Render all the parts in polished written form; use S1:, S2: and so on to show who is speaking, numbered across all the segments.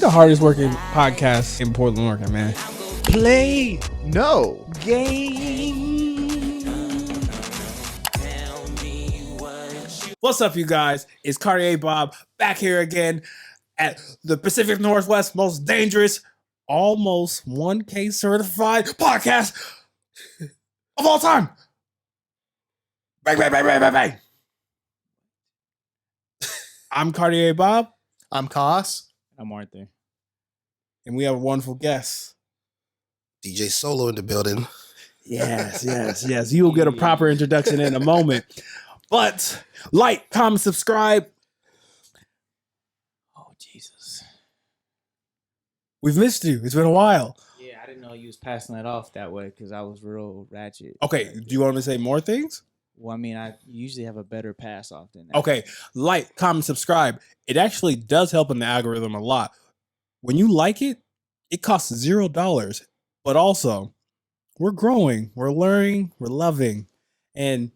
S1: the hardest working podcast in Portland, Oregon, man.
S2: Play no
S1: Game. What's up, you guys? It's Cartier Bob back here again at the Pacific Northwest most dangerous, almost 1K certified podcast of all time. Bang, bang, bang, bang, bang, bang. I'm Cartier Bob.
S2: I'm Koss.
S3: I'm Arthur.
S1: And we have a wonderful guest.
S4: DJ Solo in the building.
S1: Yes. You'll get a proper introduction in a moment. But like, comment, subscribe.
S3: Oh, Jesus.
S1: We've missed you. It's been a while.
S3: Yeah, I didn't know you was passing that off that way because I was real ratchet.
S1: Okay, do you want me to say more things?
S3: Well, I mean, I usually have a better pass off than that.
S1: Okay, like, comment, subscribe. It actually does help in the algorithm a lot. When you like it, it costs $0. But also, we're growing, we're learning, we're loving. And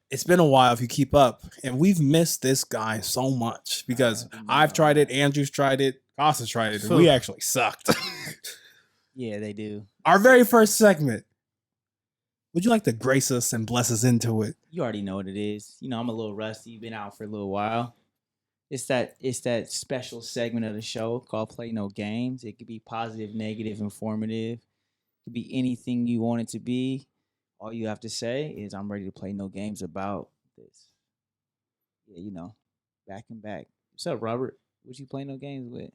S1: it's been a while if you keep up. And we've missed this guy so much because I've tried it, Andrew's tried it, Koss has tried it, and we actually sucked.
S3: Yeah, they do.
S1: Our very first segment. Would you like to grace us and bless us into it?
S3: You already know what it is. You know, I'm a little rusty. Been out for a little while. It's that special segment of the show called Play No Games. It could be positive, negative, informative. It could be anything you want it to be. All you have to say is, I'm ready to play no games about this. Yeah, you know, back and back. What's up, Robert? What you play no games with?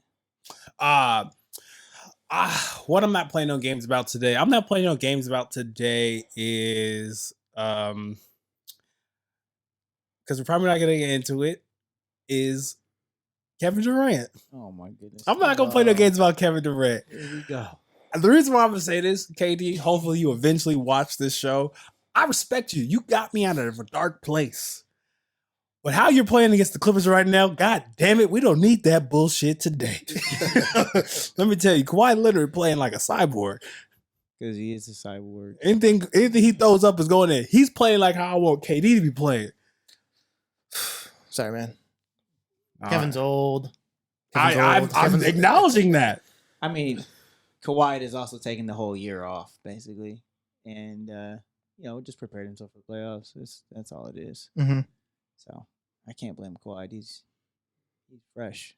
S1: What I'm not playing no games about today. I'm not playing no games about today is because we're probably not gonna get into it. Is Kevin Durant.
S3: Oh my goodness.
S1: I'm not gonna play no games about Kevin Durant.
S3: Here we go.
S1: And the reason why I'm gonna say this, KD, hopefully you eventually watch this show. I respect you. You got me out of a dark place. But how you're playing against the Clippers right now, god damn it, we don't need that bullshit today. Let me tell you, Kawhi literally playing like a cyborg.
S3: Because he is a cyborg.
S1: Anything he throws up is going in. He's playing like how I want KD to be playing.
S2: Sorry, man. Kevin's old.
S1: I'm acknowledging that.
S3: I mean, Kawhi is also taking the whole year off, basically. And, just prepared himself for the playoffs. That's all it is.
S2: Mm-hmm.
S3: So, I can't blame Kawhi. He's fresh.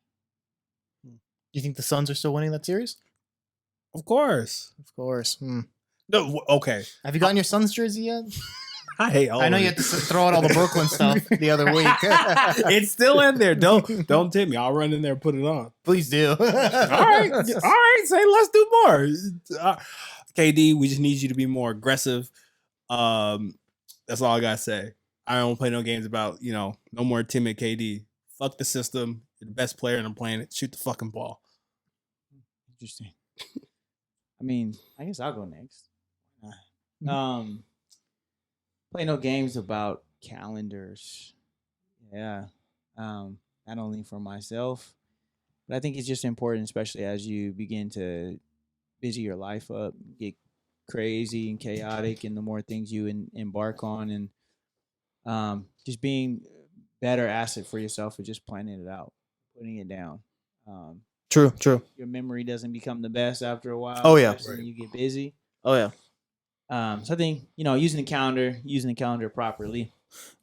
S2: You think the Suns are still winning that series?
S1: Of course.
S2: Of course.
S1: No, okay.
S2: Have you gotten your Suns jersey yet?
S1: I hate all
S2: I know
S1: of
S2: you
S1: it.
S2: had to throw out all the Brooklyn stuff the other week.
S1: It's still in there. Don't tip me. I'll run in there and put it on.
S2: Please do.
S1: All right. Say let's do more. KD, we just need you to be more aggressive. That's all I gotta say. I don't play no games about, no more timid KD. Fuck the system. You're the best player and I'm playing it. Shoot the fucking ball.
S3: Interesting. I mean, I guess I'll go next. Play no games about calendars. Yeah. Not only for myself, but I think it's just important, especially as you begin to busy your life up, get crazy and chaotic, and the more things you embark on, and just being better asset for yourself is just planning it out, putting it down.
S2: True.
S3: Your memory doesn't become the best after a while.
S2: Oh, yeah.
S3: Especially when you get busy.
S2: Oh, yeah.
S3: So I think, using the calendar properly.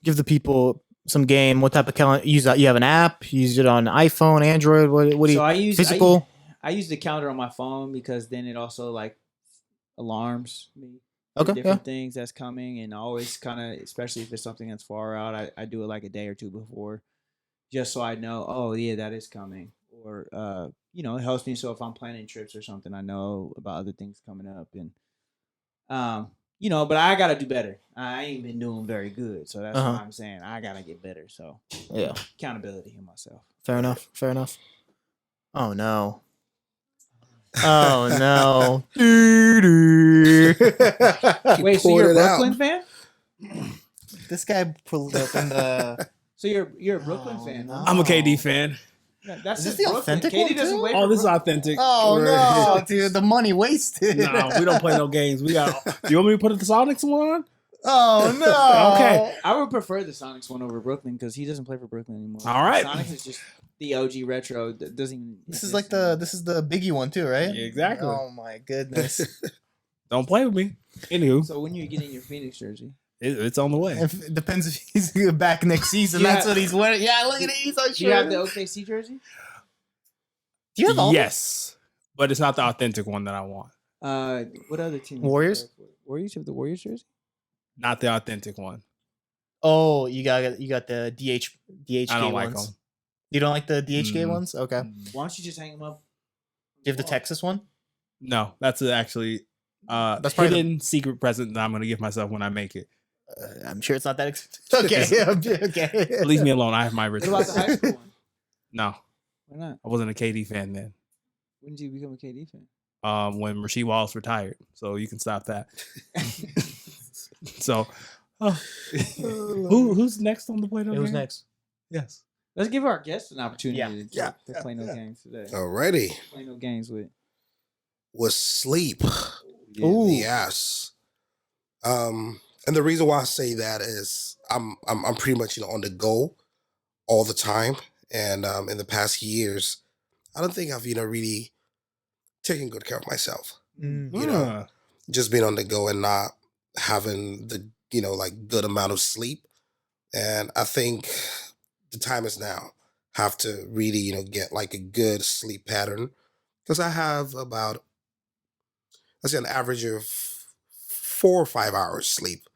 S2: Give the people some game. What type of calendar? You have an app? You use it on iPhone, Android? What do you use? Physical?
S3: I use the calendar on my phone because then it also like alarms me.
S2: Okay.
S3: Different things that's coming, and always kind of, especially if it's something that's far out, I do it like a day or two before, just so I know, oh yeah, that is coming. Or it helps me, so if I'm planning trips or something, I know about other things coming up, and but I gotta do better. I ain't been doing very good, so that's why I'm saying I gotta get better. So
S2: yeah,
S3: accountability in myself.
S2: Fair enough. Oh no.
S3: Wait, so you're a Brooklyn fan?
S2: This guy pulled up in the.
S3: So you're a Brooklyn fan?
S2: No.
S3: Huh?
S1: I'm a KD fan.
S3: Yeah, that's
S2: Is this
S3: just
S2: the
S3: Brooklyn.
S2: authentic
S3: KD
S2: one,
S3: doesn't
S2: too?
S3: wait
S1: Oh,
S3: for
S1: this is
S3: Brooklyn.
S1: authentic.
S2: Oh no, dude, the money wasted.
S1: No, we don't play no games. Do you want me to put the Sonics one on?
S2: Oh no.
S1: Okay.
S3: I would prefer the Sonics one over Brooklyn because he doesn't play for Brooklyn anymore.
S1: All right.
S3: Sonics is just the OG retro that doesn't even.
S2: This is
S3: exist
S2: like
S3: anymore.
S2: this is the Biggie one too, right?
S1: Yeah, exactly.
S2: Oh my goodness.
S1: Don't play with me. Anywho,
S3: So when you getting your Phoenix jersey?
S1: it's on the way.
S2: It depends if he's back next season.
S3: Yeah.
S2: That's what he's wearing. Yeah, look at it. He's on
S3: Do you have the
S2: shirt.
S3: OKC jersey?
S2: Do you have all?
S1: Yes, but it's not the authentic one that I want.
S3: What other team?
S2: Warriors?
S3: Warriors have the Warriors jersey.
S1: Not the authentic one.
S2: Oh, you got the DHK
S1: I don't like
S2: ones.
S1: them.
S2: You don't like the DHK
S1: Mm.
S2: ones? Okay. Do
S3: Why don't you just hang them up?
S2: you have the Texas one?
S1: No, that's actually
S2: That's probably
S1: hidden secret present that I'm gonna give myself when I make it.
S2: I'm sure it's not that expensive. Okay. Okay.
S1: Leave me alone. I have my
S3: What about the high
S1: rituals.
S3: school one?
S1: No,
S3: Why not?
S1: I wasn't a KD fan then.
S3: When did you become a KD fan?
S1: When Rasheed Wallace retired, so you can stop that. So, who's next on the plate?
S2: Who's next?
S1: Yes.
S3: Let's give our guests an opportunity
S2: Yeah.
S3: to play no games today.
S4: Alrighty.
S3: Play no games with.
S4: Was sleep.
S2: Ooh.
S4: Yes. And the reason why I say that is I'm pretty much on the go all the time, and in the past years, I don't think I've really taken good care of myself.
S2: Mm.
S4: You know, just being on the go and not having the like good amount of sleep, and I think the time is now. Have to really get like a good sleep pattern, because I have about, let's say, an average of 4 or 5 hours sleep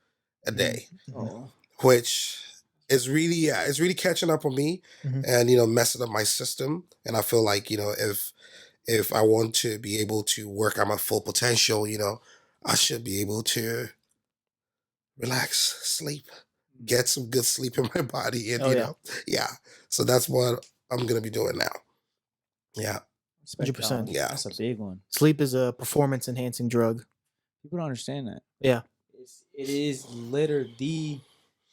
S4: a day,
S3: Oh,
S4: which is really it's really catching up on me,
S2: Mhm.
S4: and messing up my system. And I feel like if I want to be able to work on my full potential, I should be able to relax, sleep, get some good sleep in my body, and
S2: Oh, yeah.
S4: yeah. So that's what I'm gonna be doing now. Yeah,
S2: 100%.
S4: Yeah.
S3: That's a big one.
S2: Sleep is a performance enhancing drug.
S3: People don't understand that.
S2: Yeah.
S3: It is literally the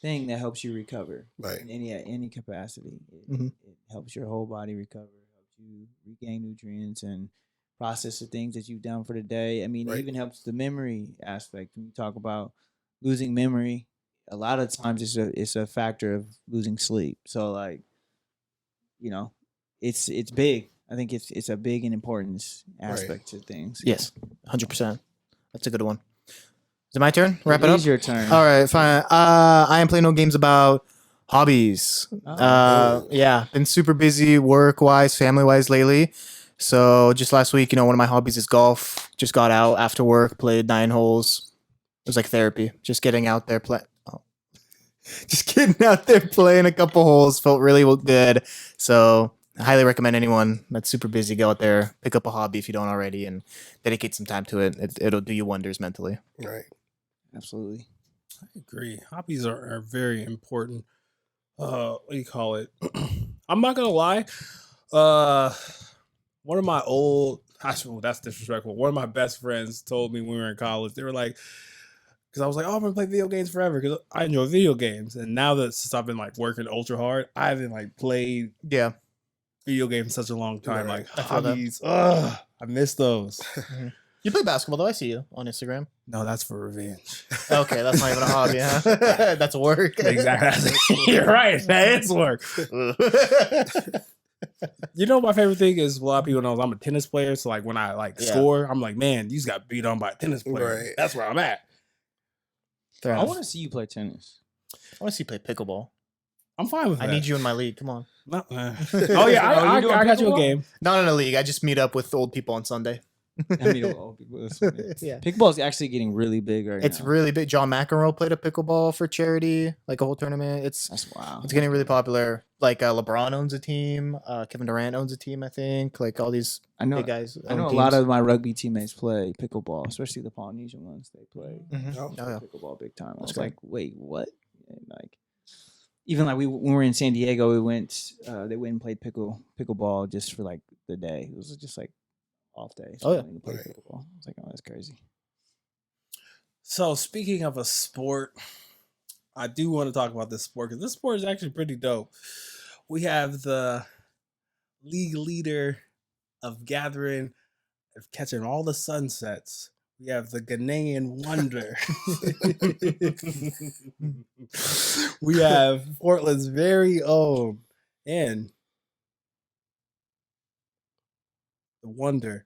S3: thing that helps you recover
S4: right.
S3: in any capacity.
S2: Mhm.
S3: It helps your whole body recover, helps you regain nutrients and process the things that you've done for the day. I mean,
S4: Right.
S3: it even helps the memory aspect. When you talk about losing memory, a lot of times it's a factor of losing sleep. So like, it's big. I think it's a big and important aspect to things.
S2: Yes. 100%. That's a good one. Is it my turn? Wrap it
S3: It
S2: up?
S3: is your turn.
S2: All right, fine. I am playing no games about hobbies.
S3: Oh.
S2: Yeah, been super busy work wise, family wise lately. So just last week, one of my hobbies is golf. Just got out after work, played 9 holes. It was like therapy. Just getting out there just getting out there playing a couple holes felt really good. So I highly recommend anyone that's super busy go out there, pick up a hobby if you don't already, and dedicate some time to it. It'll do you wonders mentally.
S4: Right.
S3: Absolutely.
S1: I agree. Hobbies are very important. What do you call it? I'm not gonna lie. One of my that's disrespectful. One of my best friends told me when we were in college, they were like, because I was like, oh, I'm gonna play video games forever because I enjoy video games. And now that since I've been like working ultra hard, I haven't like played
S2: Yeah.
S1: video games in such a long time.
S4: Right.
S1: Like
S2: I feel that.
S1: hobbies, I miss those.
S2: You play basketball though. I see you on Instagram.
S1: No, that's for revenge.
S2: Okay, that's not even a hobby, huh? That's work.
S1: Exactly. You're right. That is work. My favorite thing is a lot of people know I'm a tennis player. So like when I
S2: Yeah.
S1: score, I'm like, man, you just got beat on by a tennis player.
S4: Right.
S1: That's where I'm at.
S2: Fair
S3: I
S2: enough.
S3: want to see you play tennis.
S2: I want to see you play pickleball.
S1: I'm fine with that.
S2: I need you in my league. Come on.
S1: Oh yeah,
S3: Oh,
S1: I
S3: you doing
S1: got you a
S3: pickleball?
S1: game.
S2: Not in a league. I just meet up with old people on Sunday.
S3: I mean, old people. That's funny.
S2: Yeah.
S3: Pickleball is actually getting really big right
S2: It's
S3: now.
S2: really big. John McEnroe played a pickleball for charity, like a whole tournament.
S3: That's wow.
S2: It's getting really popular. Like LeBron owns a team. Kevin Durant owns a team, I think. Like all these
S3: I know.
S2: big guys.
S3: I
S2: own
S3: know a
S2: teams.
S3: lot of my rugby teammates play pickleball, especially the Polynesian ones. They play
S2: Mhm.
S4: Oh,
S2: Oh, yeah.
S3: pickleball big time. I
S2: That's
S3: was
S2: great.
S3: like, wait, what? And like, even like when we were in San Diego, we went. They went and played pickleball just for like the day. It was just like off day.
S2: Oh, yeah.
S3: we played
S4: Right.
S3: pickleball. I was like, oh, that's crazy.
S1: So speaking of a sport, I do want to talk about this sport because this sport is actually pretty dope. We have the league leader of gathering, of catching all the sunsets. We have the Ghanaian wonder. We have Portland's very own and the wonder,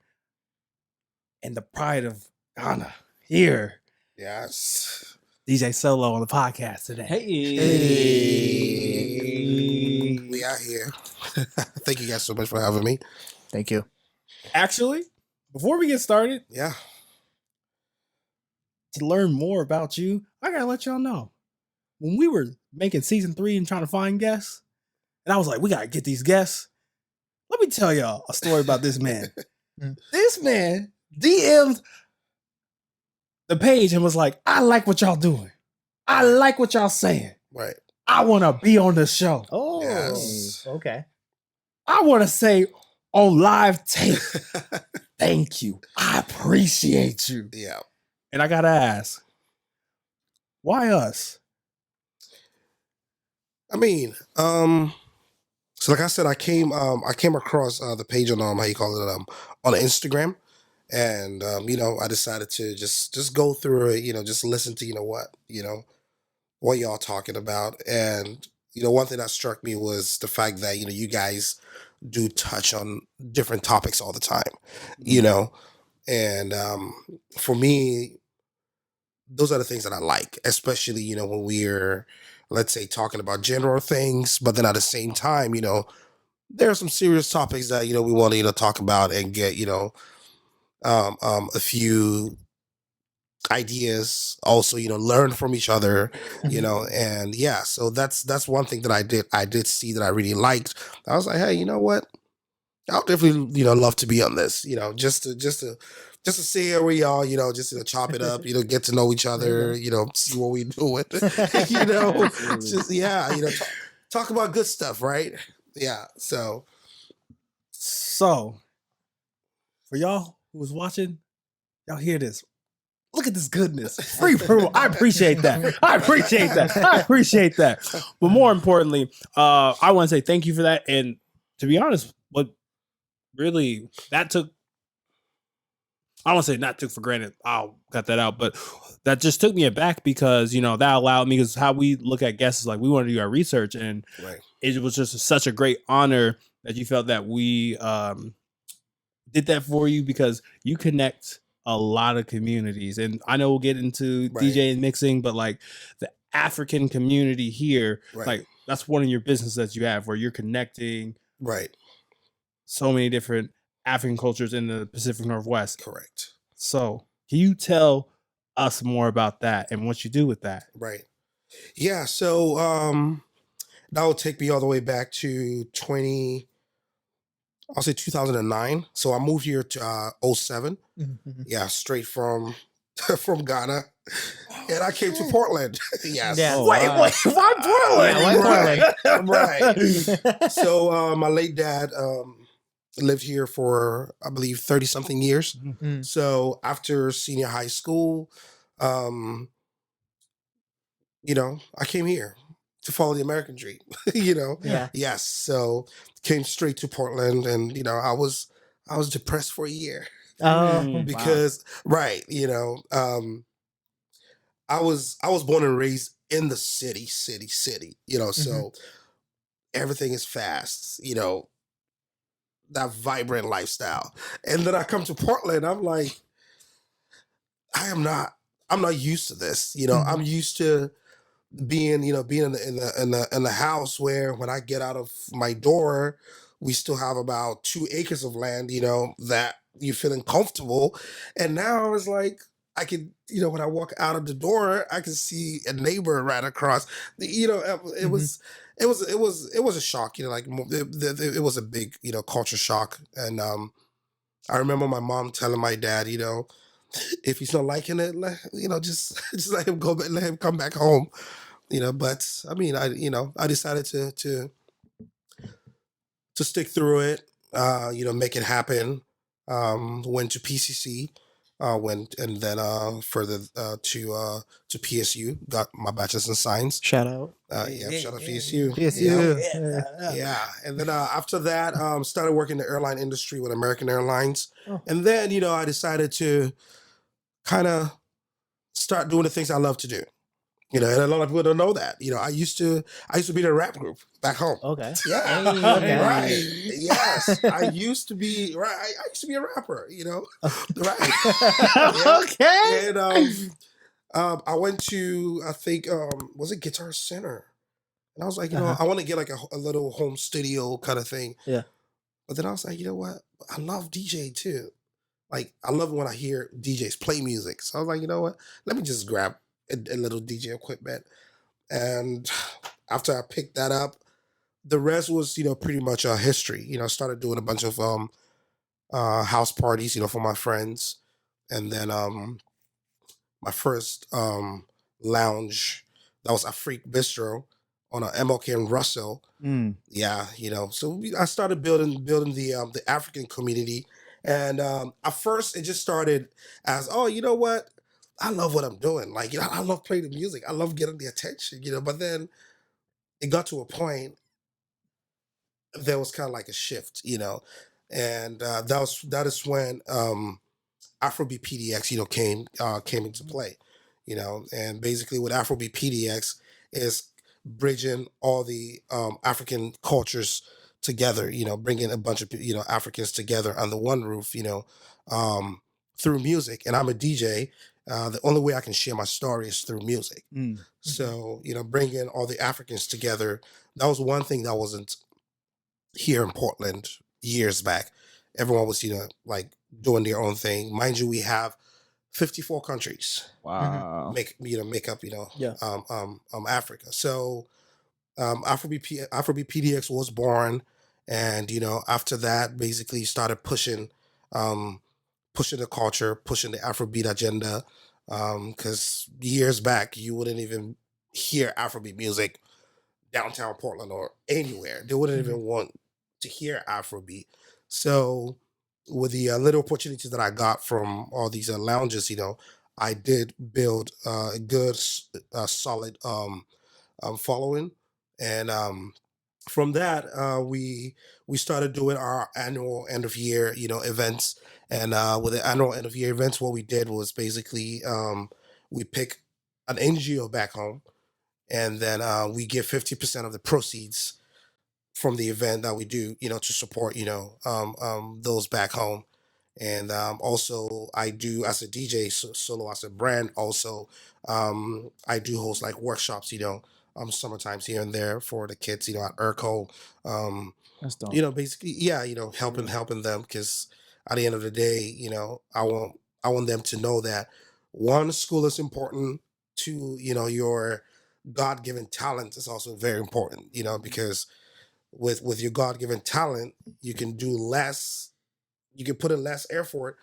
S1: and the pride of Ghana here.
S4: Yes.
S1: DJ Solo on the podcast today.
S2: Hey.
S4: We out here. Thank you guys so much for having me.
S2: Thank you.
S1: Actually, before we get started,
S4: Yeah.
S1: to learn more about you, I gotta let y'all know. When we were making season 3 and trying to find guests, and I was like, we gotta get these guests. Let me tell y'all a story about this man. This man DM'd the page and was like, I like what y'all doing. I like what y'all saying.
S4: Right.
S1: I want to be on the show.
S2: Oh,
S4: Yes.
S2: okay.
S1: I want to say on live tape, thank you. I appreciate you.
S4: Yeah.
S1: And I got to ask, why us?
S4: I mean, so like I said, I came across the page on how you call it on Instagram, and I decided to just go through it, just listen to what y'all talking about, and one thing that struck me was the fact that you guys do touch on different topics all the time, and for me, those are the things that I like, especially when we're, let's say, talking about general things, but then at the same time, there are some serious topics that we want to talk about and get a few ideas, also learn from each other, and yeah, so that's one thing that I did see that I really liked. I was like, hey, you know what, I'll definitely love to be on this, just to see where we are, just to chop it up, get to know each other, see what we doing, just talk about good stuff, right? Yeah. So
S1: For y'all who was watching, y'all hear this. Look at this goodness. Free approval. I appreciate that. I appreciate that. I appreciate that. But more importantly, I want to say thank you for that. And to be honest, what really that took, I don't want to say not took for granted. I'll cut that out. But that just took me aback because, that allowed me, because how we look at guests is like we want to do our research. And
S4: right.
S1: it was just such a great honor that you felt that we did that for you, because you connect a lot of communities. And I know we'll get into
S4: Right.
S1: DJ and mixing, but like the African community here,
S4: Right.
S1: like that's one of your businesses that you have where you're connecting
S4: Right.
S1: so many different African cultures in the Pacific Northwest.
S4: Correct.
S1: So can you tell us more about that and what you do with that?
S4: Right. Yeah. So that will take me all the way back to 2009. So I moved here to 07. Yeah, straight from from Ghana. And I came to Portland. Yes.
S2: Yeah.
S1: Oh, why Portland?
S2: Yeah, why
S4: Right. So my late dad lived here for, I believe, 30 something years.
S2: Mm.
S4: So after senior high school, I came here to follow the American dream,
S2: Yeah.
S4: Yes. So came straight to Portland, and I was depressed for a year
S2: Oh,
S4: because right, I was born and raised in the city, so everything is fast, that vibrant lifestyle. And then I come to Portland, I'm like, I'm not used to this, I'm used to being in the house where when I get out of my door, we still have about 2 acres of land, that you're feeling comfortable. And now it's like I can, when I walk out of the door, I can see a neighbor right across. It was a shock, like it was a big, culture shock. And I remember my mom telling my dad, if he's not liking it, just let him go, let him come back home. But I mean, I decided to stick through it, make it happen. Went to PCC, went and then further to PSU, got my bachelor's in science.
S2: shout out.
S4: Shout out PSU.
S2: PSU.
S4: Yeah. And then after that, started working in the airline industry with American Airlines.
S2: Oh.
S4: And then, I decided to kind of start doing the things I love to do. You know, and a lot of people don't know that. You know, I used to be in a rap group back home.
S2: Okay.
S4: Yeah,
S3: Hey, okay.
S4: right. Yes, I used to be right. I used to be a rapper. You know, right. Yeah.
S2: Okay.
S4: And I went to I think was it Guitar Center, and I was like, you know,
S2: Uh-huh.
S4: I want to get like a little home studio kind of thing.
S2: Yeah.
S4: But then I was like, you know what? I love DJ too. Like I love when I hear DJs play music. So I was like, you know what? Let me just grab a little DJ equipment. And after I picked that up, the rest was, you know, pretty much history. You know, I started doing a bunch of house parties, you know, for my friends. And then my first lounge, that was a Freak Bistro on a MLK and Russell.
S3: Mm.
S4: Yeah, you know, so I started building the African community, and at first it just started as, oh, you know what, I love what I'm doing. Like, you know, I love playing the music, I love getting the attention, you know. But then it got to a point there was kind of like a shift, you know, and that is when Afrobeat PDX, you know, came into play, you know. And basically what Afrobeat PDX is bridging all the African cultures together, you know, bringing a bunch of, you know, Africans together under one roof, you know, through music. And I'm a DJ. The only way I can share my story is through music.
S3: Mm.
S4: So, you know, bringing all the Africans together, that was one thing that wasn't here in Portland years back. Everyone was, you know, like doing their own thing. Mind you, we have 54 countries
S3: Wow.
S4: make up, you know,
S2: Yeah.
S4: Africa. So Afrobeat PDX was born, and you know, after that, basically started pushing the culture, pushing the Afrobeat agenda. Because years back, you wouldn't even hear Afrobeat music downtown Portland or anywhere. They wouldn't even want to hear Afrobeat. So, with the little opportunities that I got from all these lounges, you know, I did build a good, solid following, and from that, we started doing our annual end of year, you know, events. And with the annual end of year events, what we did was basically we pick an NGO back home, and then we give 50% of the proceeds from the event that we do, you know, to support, you know, those back home. And also, I do as a DJ solo as a brand. Also, I do host like workshops, you know, summertimes here and there for the kids, you know, at Urco. Um,
S3: That's dope.
S4: you know, basically, yeah, you know, helping them, because at the end of the day, you know, I want them to know that one, school is important. Two, you know, your God given talent is also very important. You know, because with your God given talent, you can do less. You can put in less effort,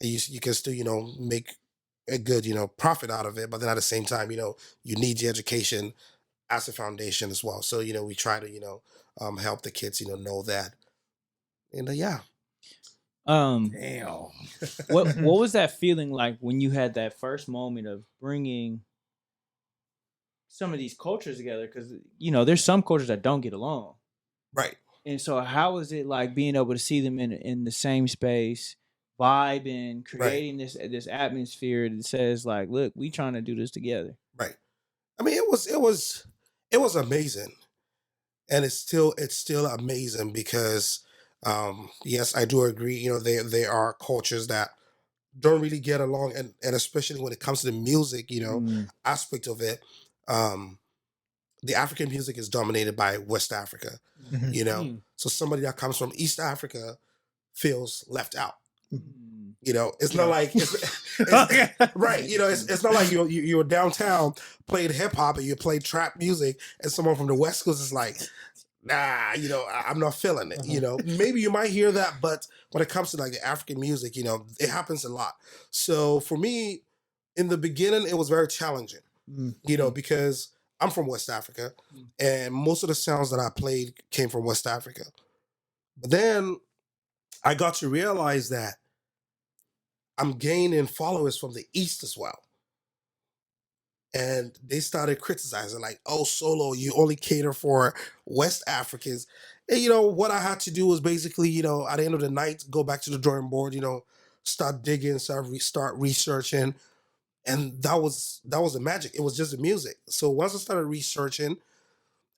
S4: and you can still, you know, make a good, you know, profit out of it. But then at the same time, you know, you need the education as a foundation as well. So, you know, we try to, you know, help the kids, you know that. And yeah.
S1: Damn.
S3: What was that feeling like when you had that first moment of bringing some of these cultures together? Because you know, there's some cultures that don't get along,
S4: Right.
S3: and so how was it like being able to see them in the same space, vibing, creating this atmosphere that says like, look, we trying to do this together.
S4: Right. I mean, it was amazing, and it's still amazing because, yes, I do agree. You know, there are cultures that don't really get along, and especially when it comes to the music, you know,
S3: Mm.
S4: aspect of it. Um, the African music is dominated by West Africa,
S2: Mhm.
S4: you know.
S3: Mm.
S4: So somebody that comes from East Africa feels left out.
S3: Mm.
S4: You know, it's not
S2: Yeah.
S4: like right. You know, it's not like you're downtown playing hip hop and you play trap music, and someone from the West Coast is like, nah, you know, I'm not feeling it. You know, maybe you might hear that, but when it comes to like the African music, you know, it happens a lot. So for me, in the beginning, it was very challenging.
S2: Mm.
S4: You know, because I'm from West Africa,
S3: Mm.
S4: and most of the sounds that I played came from West Africa. But then I got to realize that I'm gaining followers from the East as well. And they started criticizing, like, oh, Solo, you only cater for West Africans. And, you know, what I had to do was basically, you know, at the end of the night, go back to the drawing board, you know, start digging, start researching. And that was the magic. It was just the music. So once I started researching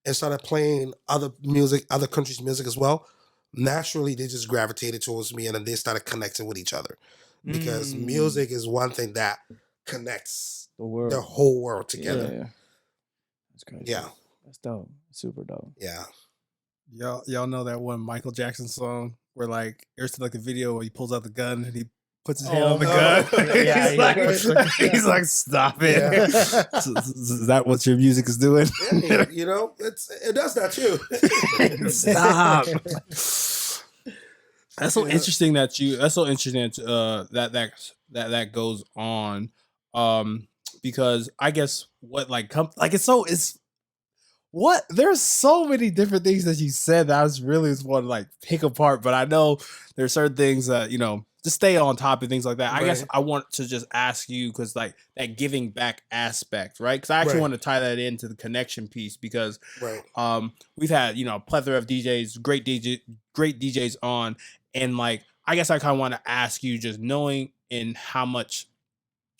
S4: and started playing other music, other countries' music as well, naturally they just gravitated towards me, and then they started connecting with each other, because music is one thing that connects
S3: The world.
S4: the whole world together.
S3: Yeah. That's crazy.
S4: Yeah.
S3: That's dope. Super dope.
S4: Yeah.
S1: Y'all know that one Michael Jackson song where like there's like a video where he pulls out the gun and he puts his hand on the gun.
S3: Yeah,
S1: he's like, stop it.
S4: Yeah.
S1: Is that what your music is doing?
S4: Yeah, you know, it does that too.
S1: Stop. That's so
S4: Yeah.
S1: interesting that that goes on. Because I guess what like there's so many different things that you said that I was really just want to like pick apart, but I know there's certain things that, you know, just stay on top of things like that. I guess
S4: Right.
S1: I want to just ask you, because like that giving back aspect, right? Because I actually
S4: Right.
S1: want to tie that into the connection piece, because
S4: Right.
S1: we've had, you know, a plethora of DJs, great DJs on, and like I guess I kind of want to ask you, just knowing in how much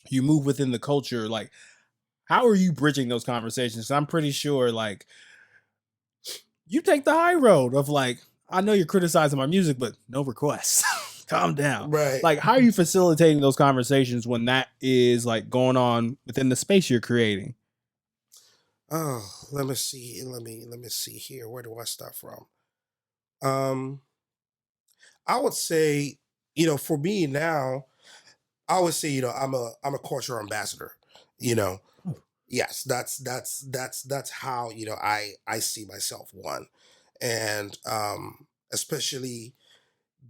S1: you move within the culture, like how are you bridging those conversations? I'm pretty sure like you take the high road of like, I know you're criticizing my music, but no requests. Calm down.
S4: Right.
S1: Like, how are you facilitating those conversations when that is like going on within the space you're creating?
S4: Oh, let me see. Let me see here. Where do I start from? I would say, you know, for me now, I would say, you know, I'm a cultural ambassador. You know, yes, that's how, you know, I see myself, one, and especially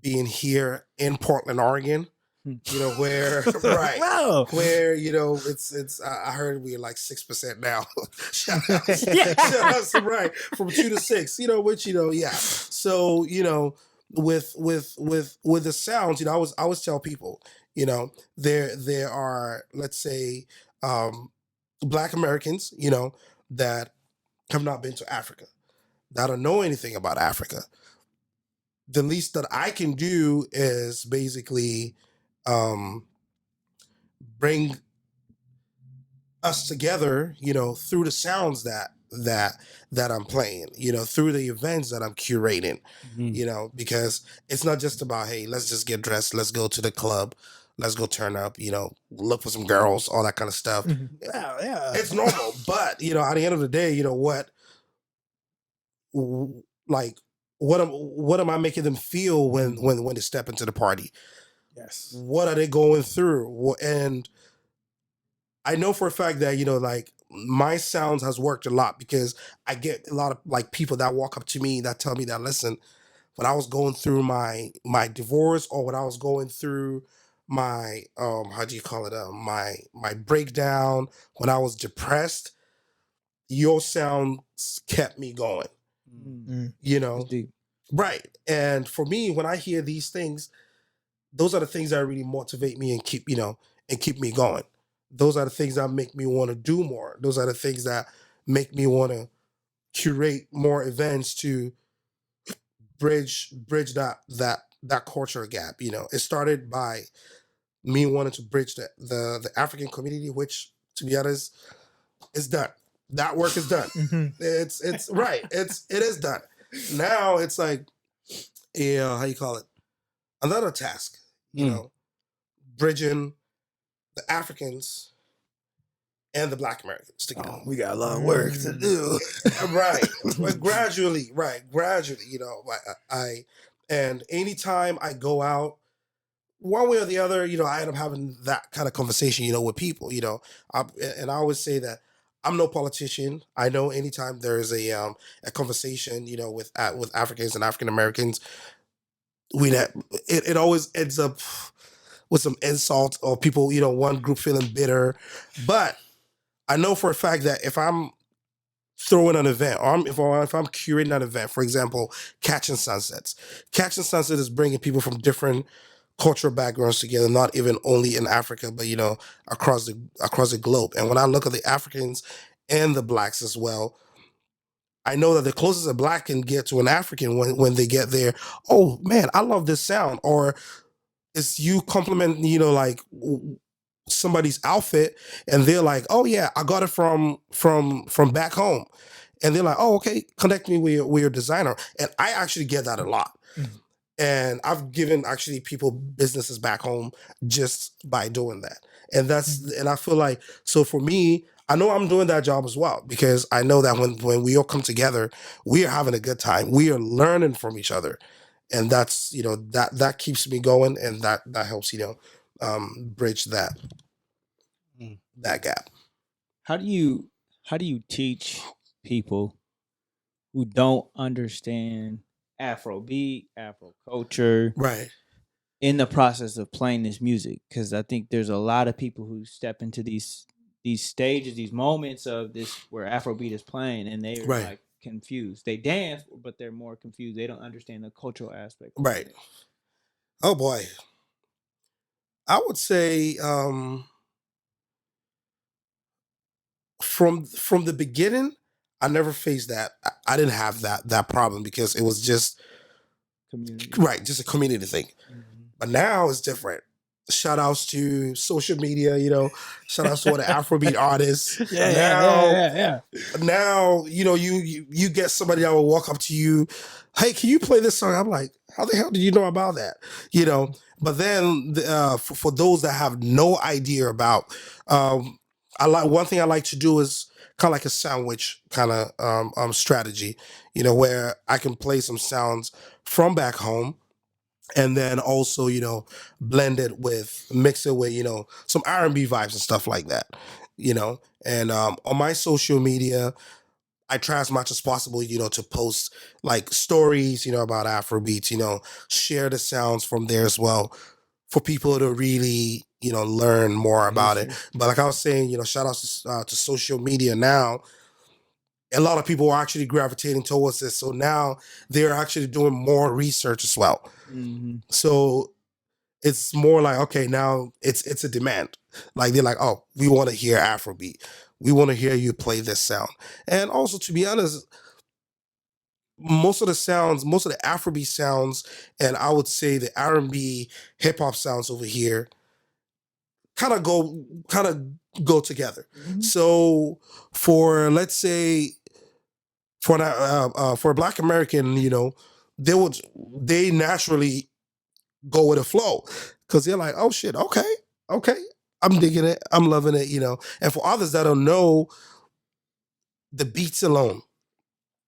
S4: being here in Portland, Oregon. You know, where right,
S1: Wow.
S4: where, you know, it's I heard we're like 6% now. Shout out,
S1: Yeah.
S4: shout out to, right, from 2 to 6. You know, which, you know, yeah. So, you know, with the sounds, you know, I always tell people, you know, there are, let's say, Black Americans, you know, that have not been to Africa, that don't know anything about Africa. The least that I can do is basically bring us together, you know, through the sounds that I'm playing, you know, through the events that I'm curating, you know, because it's not just about, hey, let's just get dressed, let's go to the club, let's go turn up, you know, look for some girls, all that kind of stuff.
S1: Yeah.
S4: It's normal, but you know, at the end of the day, you know like what am I making them feel when they step into the party?
S1: Yes.
S4: What are they going through? And I know for a fact that, you know, like my sounds has worked a lot, because I get a lot of like people that walk up to me that tell me that, listen, when I was going through my divorce, or when I was going through my how do you call it, my breakdown, when I was depressed, your sounds kept me going, you know.
S3: That's deep.
S4: Right. And for me, when I hear these things, those are the things that really motivate me and keep, you know, and keep me going. Those are the things that make me want to do more. Those are the things that make me want to curate more events to bridge that culture gap. You know, it started by me wanting to bridge the African community, which, to be honest, is done. That work is done. It's right. It is done. Now it's like, yeah, how you call it? Another task, you know, bridging the Africans and the Black Americans together.
S1: We got a lot of work to do.
S4: Right. But gradually, you know, and anytime I go out, one way or the other, you know, I end up having that kind of conversation, you know, with people, you know, and I always say that I'm no politician. I know anytime there is a conversation, you know, with Africans and African Americans, it always ends up with some insult, or people, you know, one group feeling bitter. But I know for a fact that if I'm throwing an event, or if I'm curating an event, for example, Catching Sunsets. Catching Sunset is bringing people from different cultural backgrounds together, not even only in Africa, but, you know, across the globe. And when I look at the Africans and the Blacks as well, I know that the closest a Black can get to an African when they get there, oh man, I love this sound, or it's you compliment, you know, like somebody's outfit and they're like, oh yeah, I got it from back home. And they're like, oh, okay, connect me with your designer. And I actually get that a lot.
S2: Mhm.
S4: And I've given actually people businesses back home just by doing that. And and I feel like, so for me, I know I'm doing that job as well, because I know that when we all come together, we are having a good time. We are learning from each other. And that's, that keeps me going, and that helps, bridge that gap.
S3: How do you teach people who don't understand Afrobeat, Afro culture
S4: Right.
S3: in the process of playing this music? Because I think there's a lot of people who step into these stages, these moments of this where Afrobeat is playing, and they're
S4: Right.
S3: like confused. They dance, but they're more confused. They don't understand the cultural aspect.
S4: Right. Oh boy. I would say from the beginning, I never faced that. I didn't have that problem, because it was just
S3: Community.
S4: right, just a community thing. But now it's different. Shout outs to social media, shout outs to all the Afrobeat artists.
S1: Yeah.
S4: Now, you get somebody that will walk up to you, hey, can you play this song? I'm like, how the hell did you know about that? But then for those that have no idea about, one thing I like to do is kind of like a sandwich kind of strategy, where I can play some sounds from back home, and then also, blend it mix it with, some R&B vibes and stuff like that, and on my social media, I try as much as possible, to post like stories, about Afrobeats, share the sounds from there as well, for people to really, learn more about it. But like I was saying, shout outs to social media now. A lot of people are actually gravitating towards this. So now they're actually doing more research as well. So it's more like, okay, now it's a demand. Like they're like, oh, we want to hear Afrobeat. We want to hear you play this sound. And also, to be honest, most of the Afrobeat sounds, and I would say the R&B hip hop sounds over here kind of go together. So for, let's say, for a Black American, they naturally go with a flow, because they're like, oh shit, okay, I'm digging it, I'm loving it, And for others that don't know the beats alone,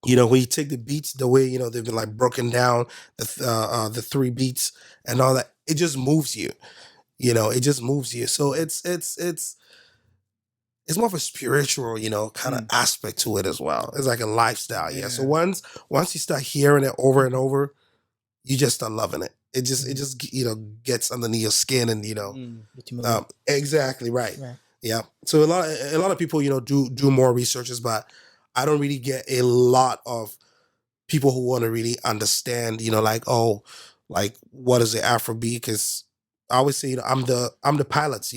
S4: when you take the beats the way, they've been like broken down, the three beats and all that, it just moves you, it just moves you. So it's more of a spiritual, kind of aspect to it as well. It's like a lifestyle. Yeah. So once you start hearing it over and over, you just start loving it. It just gets underneath your skin, and exactly right. Yeah. So a lot of people do more researches, but I don't really get a lot of people who want to really understand, like, oh, like, what is the Afrobeat? Because I always say, I'm the pilot,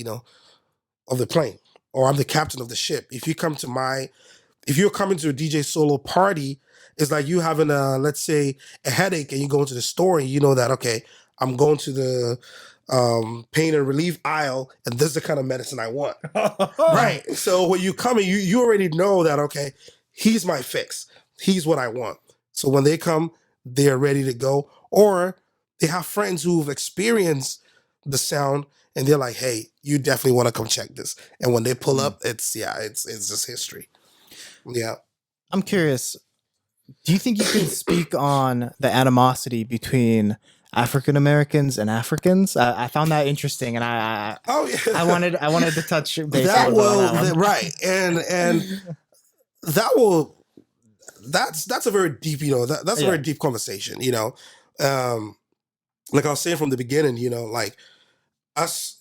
S4: of the plane, or I'm the captain of the ship. If you're coming to a DJ solo party, it's like you having let's say, a headache, and you go into the store, and you know that, okay, I'm going to the pain and relief aisle, and this is the kind of medicine I want. Right. So when you come in, you already know that, okay, he's my fix. He's what I want. So when they come, they're ready to go. Or they have friends who've experienced the sound, and they're like, hey, you definitely want to come check this. And when they pull up, it's just history. Yeah.
S2: I'm curious, do you think you could speak on the animosity between African Americans and Africans? I found that interesting, and I wanted to touch base
S4: that
S2: a little bit on that one.
S4: right, and that's a very deep, that's a very deep conversation, like I was saying from the beginning, like us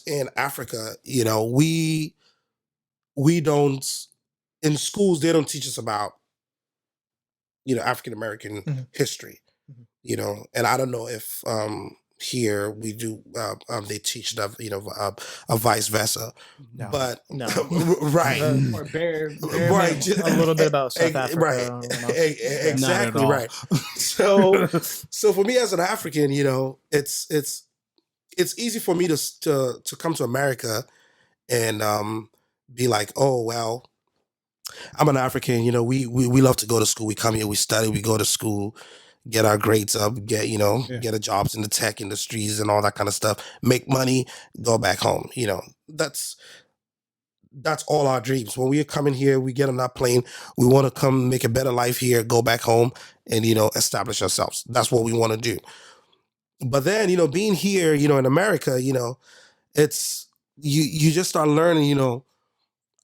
S4: in Africa, we don't, in schools, they don't teach us about, African American history, and I don't know if here we do, they teach that, vice versa.
S2: No.
S4: But
S2: No.
S4: right,
S3: Or bare
S4: right,
S2: a little bit about South Africa,
S4: right, exactly
S1: all.
S4: right. So for me as an African, it's it's easy for me to come to America and be like, oh well, I'm an African. You know, we love to go to school. We come here, we study, we go to school, get our grades up,
S1: Yeah.
S4: get a jobs in the tech industries and all that kind of stuff, make money, go back home. You know, that's all our dreams. When we are coming here, we get on that plane. We want to come make a better life here, go back home, and establish ourselves. That's what we want to do. But then, being here, in America, it's you just start learning,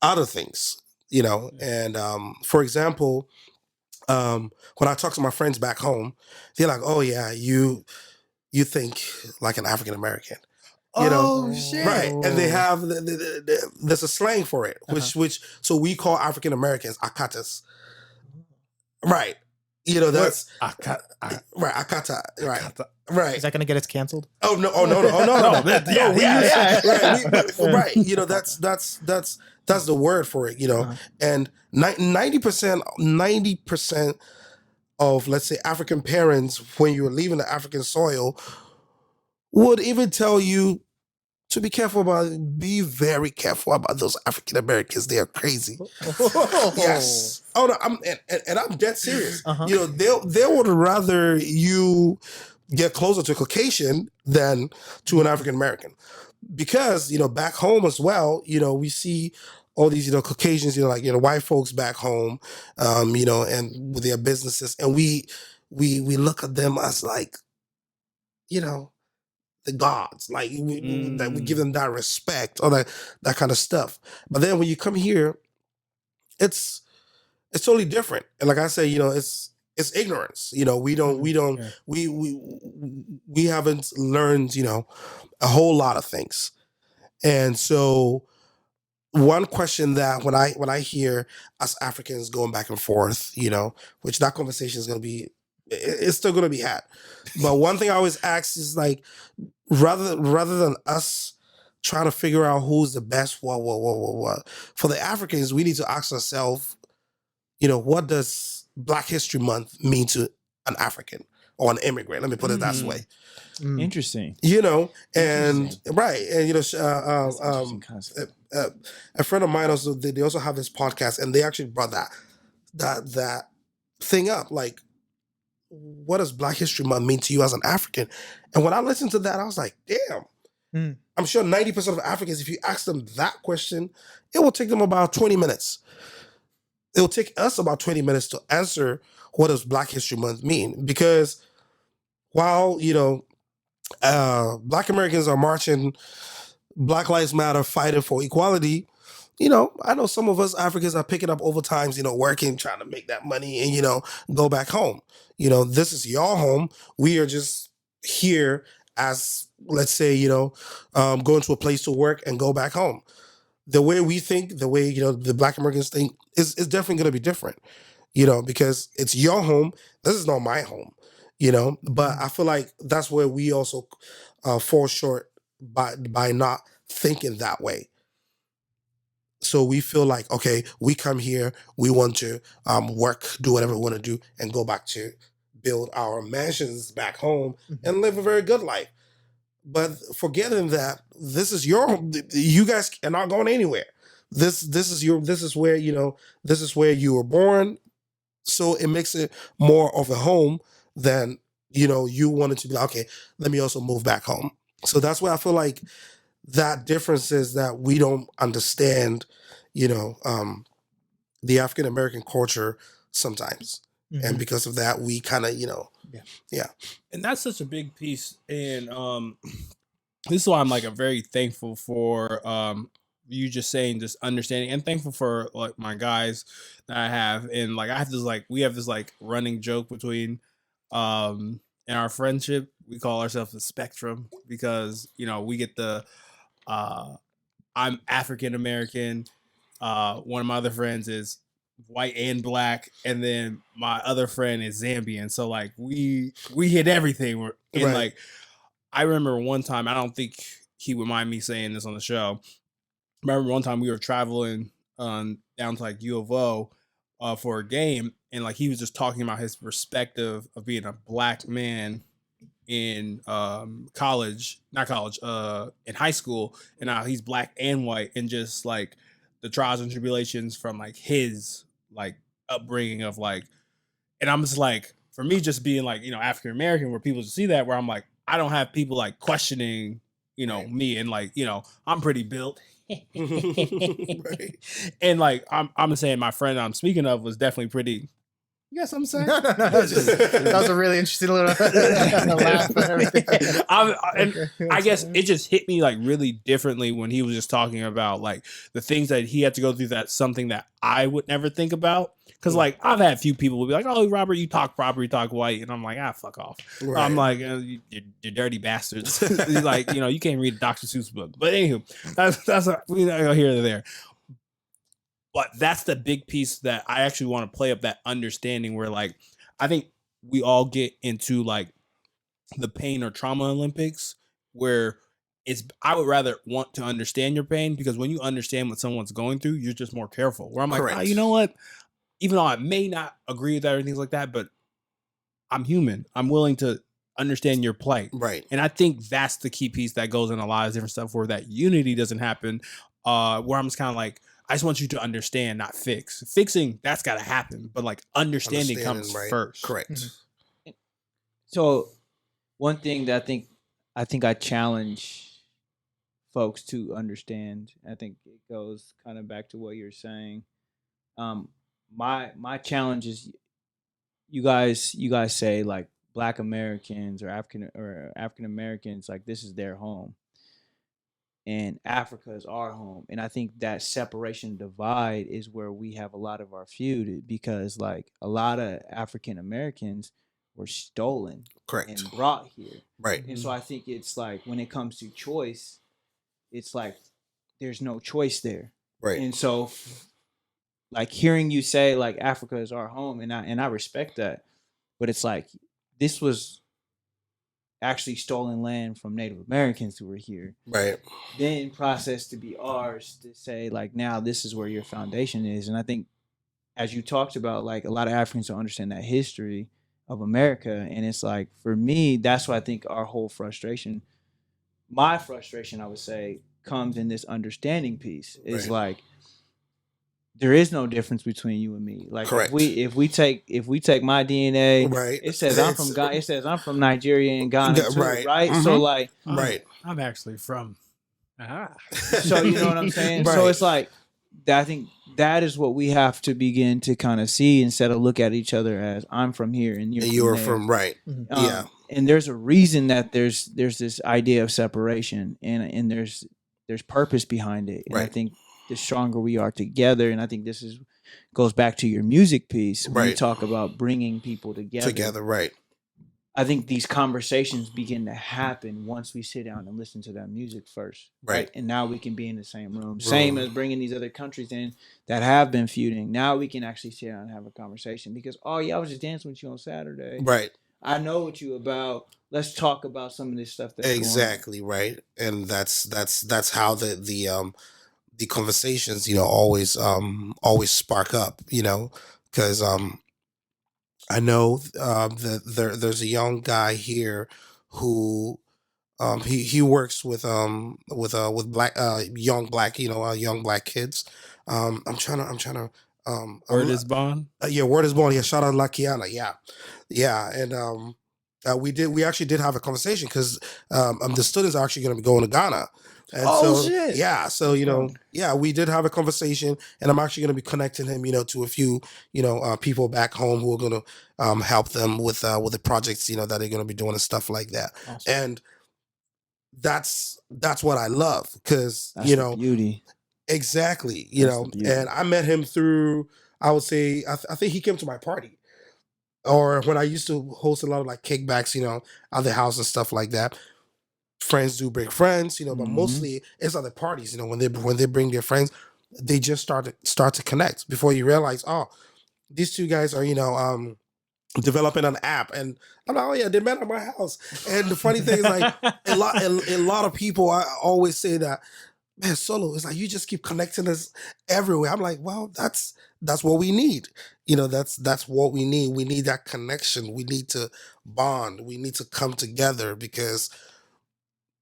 S4: other things, and for example, when I talk to my friends back home, they're like, "Oh yeah, you think like an African American."
S1: Oh shit!
S4: Right, and they
S2: Oh.
S4: have there's a slang for it, which so we call African Americans akatas. Right, that's right akata. Right, right.
S2: Is that gonna get us canceled?
S4: Oh no! Oh no! No! Oh no! No! No!
S1: Yeah,
S4: We
S1: yeah,
S4: use right. That's the word for it. And 90% of, let's say, African parents, when you're leaving the African soil, would even tell you to be very careful about those African Americans. They are crazy. Yes. Oh no, and I'm dead serious.
S2: Uh-huh.
S4: They would rather you get closer to Caucasian than to an African American, because back home as well, we see all these Caucasians, like white folks back home, and with their businesses, and we look at them as like the gods, like that we give them that respect, or that kind of stuff. But then when you come here, it's totally different. And like I say, it's ignorance. We don't
S1: Yeah.
S4: we haven't learned a whole lot of things. And so one question that when I hear us Africans going back and forth, which that conversation is going to be, it's still going to be had. But one thing I always ask is like, rather than us trying to figure out who's the best, what, for the Africans, we need to ask ourselves, what does Black History Month mean to an African or an immigrant? Let me put it that way.
S3: Interesting.
S4: And
S3: Interesting.
S4: right, and
S3: That's an interesting concept.
S4: a friend of mine also, they also have this podcast, and they actually brought that thing up, like, what does Black History Month mean to you as an African? And when I listened to that, I was like, damn.
S2: Mm.
S4: I'm sure 90% of Africans, if you ask them that question, it will take them about 20 minutes. It will take us about 20 minutes to answer what does Black History Month mean. Because while, Black Americans are marching, Black Lives Matter, fighting for equality, I know some of us Africans are picking up overtimes, working, trying to make that money and, go back home. This is your home. We are just here as, let's say, going to a place to work and go back home. The way we think, the way, the Black Americans think is definitely going to be different, because it's your home. This is not my home, but I feel like that's where we also fall short by not thinking that way. So we feel like, okay, we come here, we want to work, do whatever we want to do, and go back to build our mansions back home and live a very good life. But forgetting that this is your home, you guys are not going anywhere. This is where this is where you were born. So it makes it more of a home than you wanted to be like, okay, let me also move back home. So that's why I feel like that difference is that we don't understand, the African American culture sometimes, and because of that, we kind of, yeah.
S1: And that's such a big piece. And this is why I'm like, I'm very thankful for you just saying, just understanding, and thankful for like my guys that I have. And like I have this like, we have this like running joke between in our friendship, we call ourselves the spectrum, because we get the I'm African American, one of my other friends is white and black, and then my other friend is Zambian. So like we hit everything. We're in
S4: Right.
S1: like, I remember one time, I don't think he would mind me saying this on the show. I remember one time we were traveling down to like U of O for a game, and like he was just talking about his perspective of being a black man in college, not college, in high school, and now he's black and white, and just like the trials and tribulations from like his like upbringing of like, and I'm just like, for me, just being like, African American, where people just see that, where I'm like, I don't have people like questioning,
S4: Right.
S1: me, and like, I'm pretty built.
S4: Right.
S1: And like I'm saying my friend I'm speaking of was definitely pretty. You got something to say?
S2: No. That was a really interesting little laugh and everything.
S1: And I guess it just hit me like really differently when he was just talking about like the things that he had to go through. That's something that I would never think about. Because like I've had a few people will be like, "Oh, Robert, you talk proper, you talk white," and I'm like, fuck off.
S4: Right.
S1: I'm like, you're dirty bastards. Like, you can't read a Dr. Seuss book. But anywho, that's we not go here or there. But that's the big piece that I actually want to play up, that understanding where like I think we all get into like the pain or trauma Olympics, where I would rather want to understand your pain, because when you understand what someone's going through, you're just more careful. Where I'm like,
S4: Correct.
S1: you know what? Even though I may not agree with that or things like that, but I'm human. I'm willing to understand your plight.
S4: Right.
S1: And I think that's the key piece that goes in a lot of different stuff, where that unity doesn't happen. Where I'm just kind of like, I just want you to understand, not fix. Fixing, that's got to happen, but like understanding comes
S4: right.
S1: first.
S4: Correct.
S3: So one thing that I think I challenge folks to understand, I think it goes kind of back to what you're saying. My challenge is, you guys say like Black Americans or African Americans, like this is their home, and Africa is our home. And I think that separation divide is where we have a lot of our feud, because like a lot of African Americans were stolen
S4: Correct.
S3: and brought here.
S4: Right.
S3: And so I think it's like, when it comes to choice, it's like there's no choice there.
S4: Right.
S3: And so like hearing you say like Africa is our home, and I respect that, but it's like this was actually stolen land from Native Americans who were here,
S4: Right.
S3: then processed to be ours, to say like, now this is where your foundation is. And I think, as you talked about, like a lot of Africans don't understand that history of America, and it's like, for me, that's why I think our whole frustration, my frustration, I would say, comes in this understanding piece. Is
S4: Right.
S3: like, there is no difference between you and me. Like,
S4: Correct.
S3: if we take my DNA,
S4: Right.
S3: it says I'm from Ghana. It says I'm from Nigeria and Ghana
S4: Yeah,
S3: too,
S4: right.
S3: right?
S1: Mhm.
S3: So like,
S4: Right.
S1: I'm actually from.
S3: so you know what I'm saying? So
S4: Right.
S3: it's like, I think that is what we have to begin to kind of see, instead of look at each other as, I'm from here and
S4: You were
S3: there.
S4: from right. Yeah.
S3: And there's a reason that there's this idea of separation, and there's purpose behind it. And I
S4: Right.
S3: think the stronger we are together, and I think this goes back to your music piece, when you
S4: Right.
S3: talk about bringing people together.
S4: Together. Right.
S3: I think these conversations begin to happen once we sit down and listen to that music first.
S4: Right.
S3: And now we can be in the same room. Same as bringing these other countries in that have been feuding. Now we can actually sit down and have a conversation, because, oh yeah, I was just dancing with you on Saturday.
S4: Right.
S3: I know what you about. Let's talk about some of this stuff that's
S4: Exactly. Right. And that's how the conversations, always spark up, because I know that there's a young guy here who he works with black young black young black kids. I'm trying to
S1: Word is bond.
S4: yeah, word is born. Yeah, shout out Lakiana. Yeah, and we actually did have a conversation, because the students are actually going to be going to Ghana. And
S3: Oh,
S4: so,
S3: shit.
S4: yeah, so we did have a conversation, and I'm actually going to be connecting him, to a few, people back home who are going to help them with the projects, that they're going to be doing and stuff like that.
S1: Awesome.
S4: And that's what I love, because
S3: That's the beauty.
S4: exactly,
S3: That's the beauty.
S4: and I met him through, I would say, I think he came to my party, or when I used to host a lot of like kickbacks, at the house and stuff like that. Friends do bring friends, but
S3: Mhm.
S4: mostly it's other parties. When they bring their friends, they just start to connect before you realize, oh, these two guys are developing an app, and I'm like, oh yeah, they met at my house. And the funny thing is, like, a lot of people, I always say that man, Solo, it's like you just keep connecting us everywhere. I'm like, well, that's what we need. That's what we need. We need that connection. We need to bond. We need to come together, because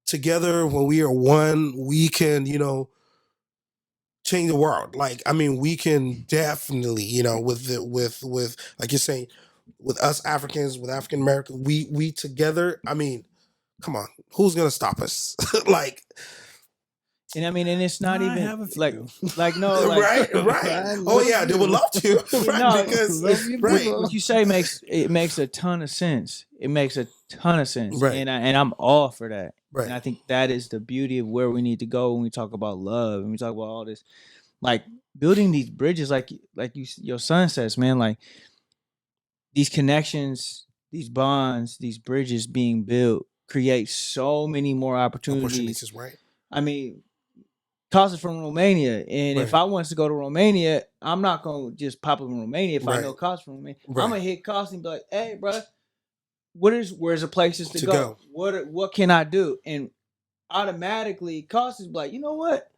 S4: together, when we are one, we can, change the world. Like, I mean, we can definitely, with like you're saying, with us Africans, with African Americans, we together. I mean, come on, who's gonna stop us? Like,
S3: And I mean, and it's not
S1: I
S3: even
S1: have a
S3: like,
S1: few.
S3: no, like,
S4: right.
S1: I
S4: Oh
S1: love
S4: yeah, they would
S1: you.
S4: love to, right?
S3: no,
S4: Because
S1: love you,
S4: right,
S1: people.
S3: what you say makes a ton of sense. It makes a ton of sense,
S4: Right.
S3: and I'm all for that.
S4: right,
S3: And I think that is the beauty of where we need to go when we talk about love and we talk about all this, like building these bridges, like your son says, man, like these connections, these bonds, these bridges being built create so many more opportunities.
S4: opportunities, right?
S3: I mean, Costa's from Romania, and if
S4: Right.
S3: I want to go to Romania, I'm not gonna just pop up in Romania if I
S4: Right.
S3: know Costa from Romania.
S4: Right.
S3: I'm gonna hit Costa and be like, "Hey, bro, where's the places to go? What can I do?" And automatically, Costa's be like, "You know what?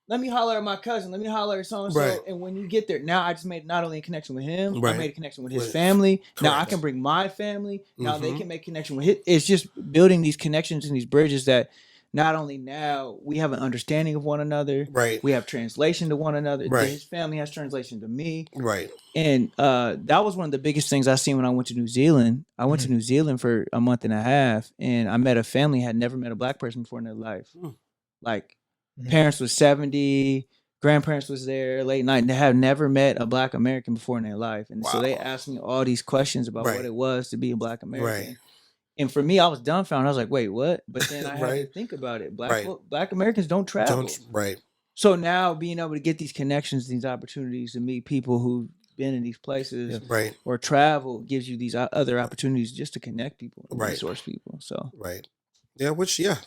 S3: Let me holler at my cousin. Let me holler at so and
S4: Right.
S3: so." And when you get there, now I just made not only a connection with him, I
S4: Right.
S3: made a connection with his
S4: With-
S3: family. Now I
S4: correct.
S3: can bring my family. Now they
S4: Mhm.
S3: can make connection with his. It's just building these connections and these bridges that not only now we have an understanding of one another,
S4: Right.
S3: we have translation to one another.
S4: Right.
S3: His family has translation to me.
S4: Right.
S3: And that was one of the biggest things I seen when I went to New Zealand. I went to New Zealand for a month and a half, and I met a family had never met a black person before in their life.
S4: Mm.
S3: Like
S2: Mhm.
S3: parents was 70, grandparents was there late night, and they have never met a black American before in their life. And so they
S4: Wow.
S3: asked me all these questions about
S4: Right.
S3: what it was to be a black American.
S4: Right.
S3: And for me, I was dumbfounded. I was like, wait, what? But then I had to
S4: Right.
S3: think about it.
S4: Right.
S3: Black Americans don't travel.
S4: Right.
S3: So now being able to get these connections, these opportunities to meet people who've been in these places
S4: Right.
S3: or travel gives you these other opportunities just to connect people and
S4: Right.
S3: resource people. So
S4: Right. Yeah. Which, yeah,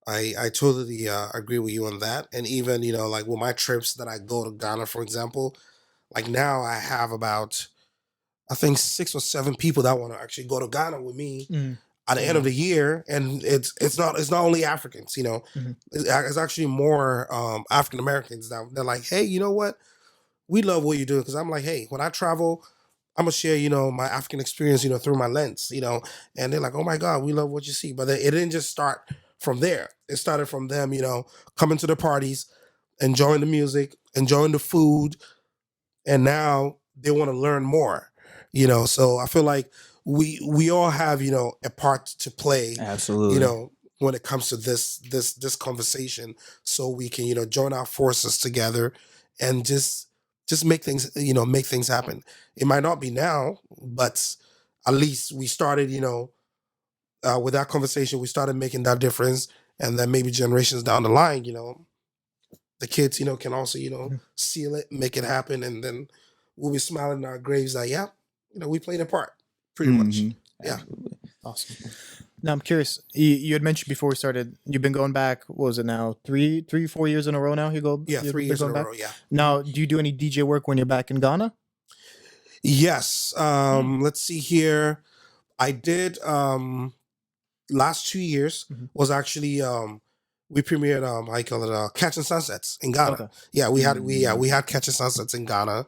S4: I totally agree with you on that. And even, like with my trips that I go to Ghana, for example, like now I have about, I think 6 or 7 people that want to actually go to Ghana with me
S2: Mhm.
S4: at the end of the year. And it's not only Africans,
S2: Mhm.
S4: it's actually more African Americans that they're like, hey, you know what? We love what you do. Because I'm like, hey, when I travel, I'm gonna share, my African experience, through my lens, and they're like, oh my God, we love what you see. But it didn't just start from there. It started from them, coming to the parties, enjoying the music, enjoying the food, and now they want to learn more. So I feel like we all have, a part to play,
S3: absolutely.
S4: when it comes to this conversation, so we can, join our forces together and just make things happen. It might not be now, but at least we started, with that conversation, we started making that difference. And then maybe generations down the line, the kids, can also, seal it, make it happen. And then we'll be smiling in our graves like, yeah, we played a part pretty much.
S3: Mhm.
S4: Yeah.
S3: Absolutely.
S2: Awesome. Now I'm curious. You had mentioned before we started. You've been going back. What was it now? 4 years in a row now.
S4: Yeah,
S2: you've
S4: 3
S2: been
S4: years in
S2: going
S4: a
S2: back?
S4: row. Yeah.
S2: Now, do you do any DJ work when you're back in Ghana?
S4: Yes. Let's see here. I did last 2 years
S2: Mhm.
S4: was actually we premiered I call it Catching Sunsets in Ghana.
S2: Okay.
S4: Yeah, we had Catching Sunsets in Ghana.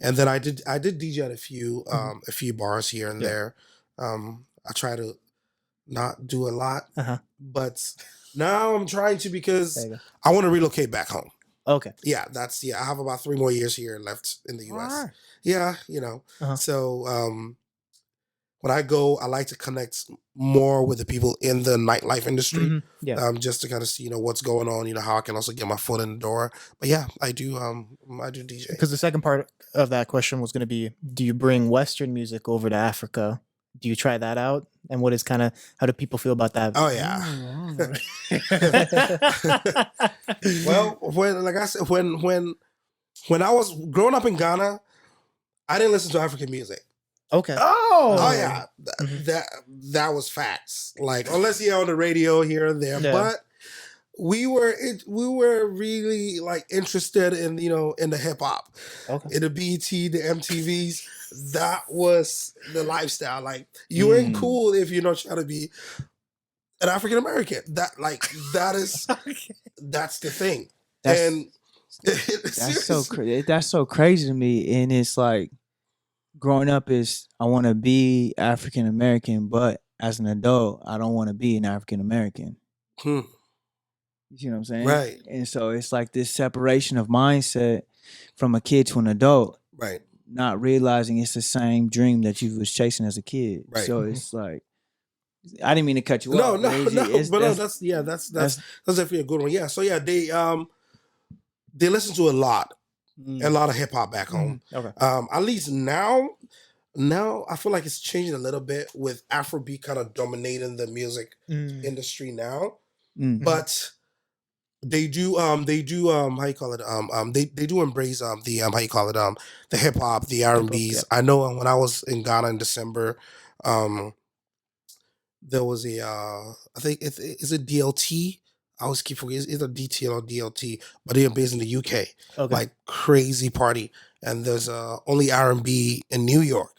S4: And then I did DJ at a few bars here and
S2: Yeah.
S4: there. I try to not do a lot, but now I'm trying to,
S2: There
S4: because
S2: you go.
S4: I want to relocate back home.
S2: Okay.
S4: Yeah, I have about 3 more years here left in the US.
S2: Alright.
S4: Yeah,
S2: Uh-huh.
S4: so when I go, I like to connect more with the people in the nightlife industry,
S2: Mhm. Yeah.
S4: just to kind of see, what's going on, how I can also get my foot in the door. But yeah, I do DJ.
S2: Because the second part of that question was going to be, do you bring Western music over to Africa? Do you try that out? And how do people feel about that?
S4: Oh yeah. Well, like I said, when I was growing up in Ghana, I didn't listen to African music.
S2: Okay.
S4: Oh yeah,
S2: Mhm.
S4: that was facts. Like, unless you're on the radio here and there,
S2: Yeah.
S4: but we were really like interested in in the hip hop,
S2: Okay.
S4: in the BT, the MTVs. That was the lifestyle. Like, you ain't cool if you're not trying to be an African American. That's the thing.
S3: That's
S4: And
S3: that's so crazy to me. And it's like growing up is I want to be African American, but as an adult, I don't want to be an African American.
S4: Hmm.
S3: You see what I'm saying?
S4: Right.
S3: And so it's like this separation of mindset from a kid to an adult,
S4: Right.
S3: not realizing it's the same dream that you was chasing as a kid.
S4: Right.
S3: So it's like I didn't mean to cut you
S4: No,
S3: off.
S4: no,
S3: But
S4: no.
S3: it's-
S4: But no,
S3: that's
S4: that's definitely a good one. Yeah. So yeah, they listen to a lot of hip hop back home.
S2: Okay.
S4: At least now I feel like it's changing a little bit with Afrobeat kind of dominating the music industry now.
S3: Mhm.
S4: But they do how you call it they do embrace the how you call it the hip hop, the R&Bs.
S2: yeah.
S4: I know when I was in Ghana in December, there was a I think it's a DLT. I always keep forgetting it's either DTL or DLT, but they're based in the UK.
S2: Okay.
S4: Like crazy party, and there's only R&B in New York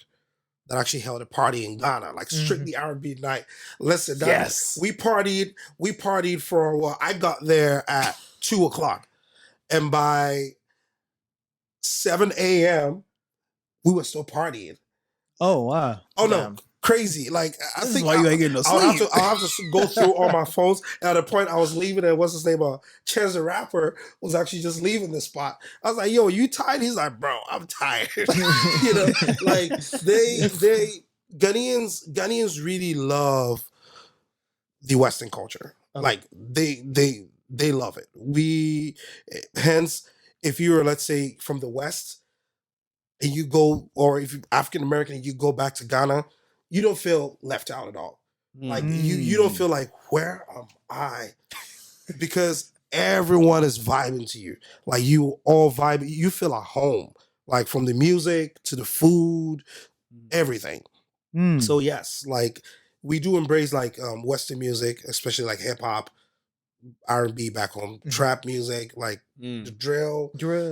S4: that actually held a party in Ghana, like strictly R&B night. Listen,
S1: Yes.
S4: we partied for I got there at 2:00, and by 7 a.m. we were still partying.
S3: Oh wow.
S4: Oh no,
S2: Damn.
S4: crazy! Like I
S1: This is
S4: think
S1: why you ain't getting no sleep.
S4: I'll have to go through all my phones. At a point, I was leaving, and what's his name? Chance the Rapper was actually just leaving the spot. I was like, "Yo, you tired?" He's like, "Bro, I'm tired." You know, like they Ghanaians really love the Western culture.
S2: Okay.
S4: Like they love it. Hence, if you're, let's say, from the West and you go, or if you're African American and you go back to Ghana, you don't feel left out at all. Like you don't feel like, where am I? Because everyone is vibing to you. Like you all vibe. You feel at home. Like from the music to the food, everything.
S3: Mm.
S4: So yes, like we do embrace like Western music, especially like hip hop, R&B back home, trap music, like the drill.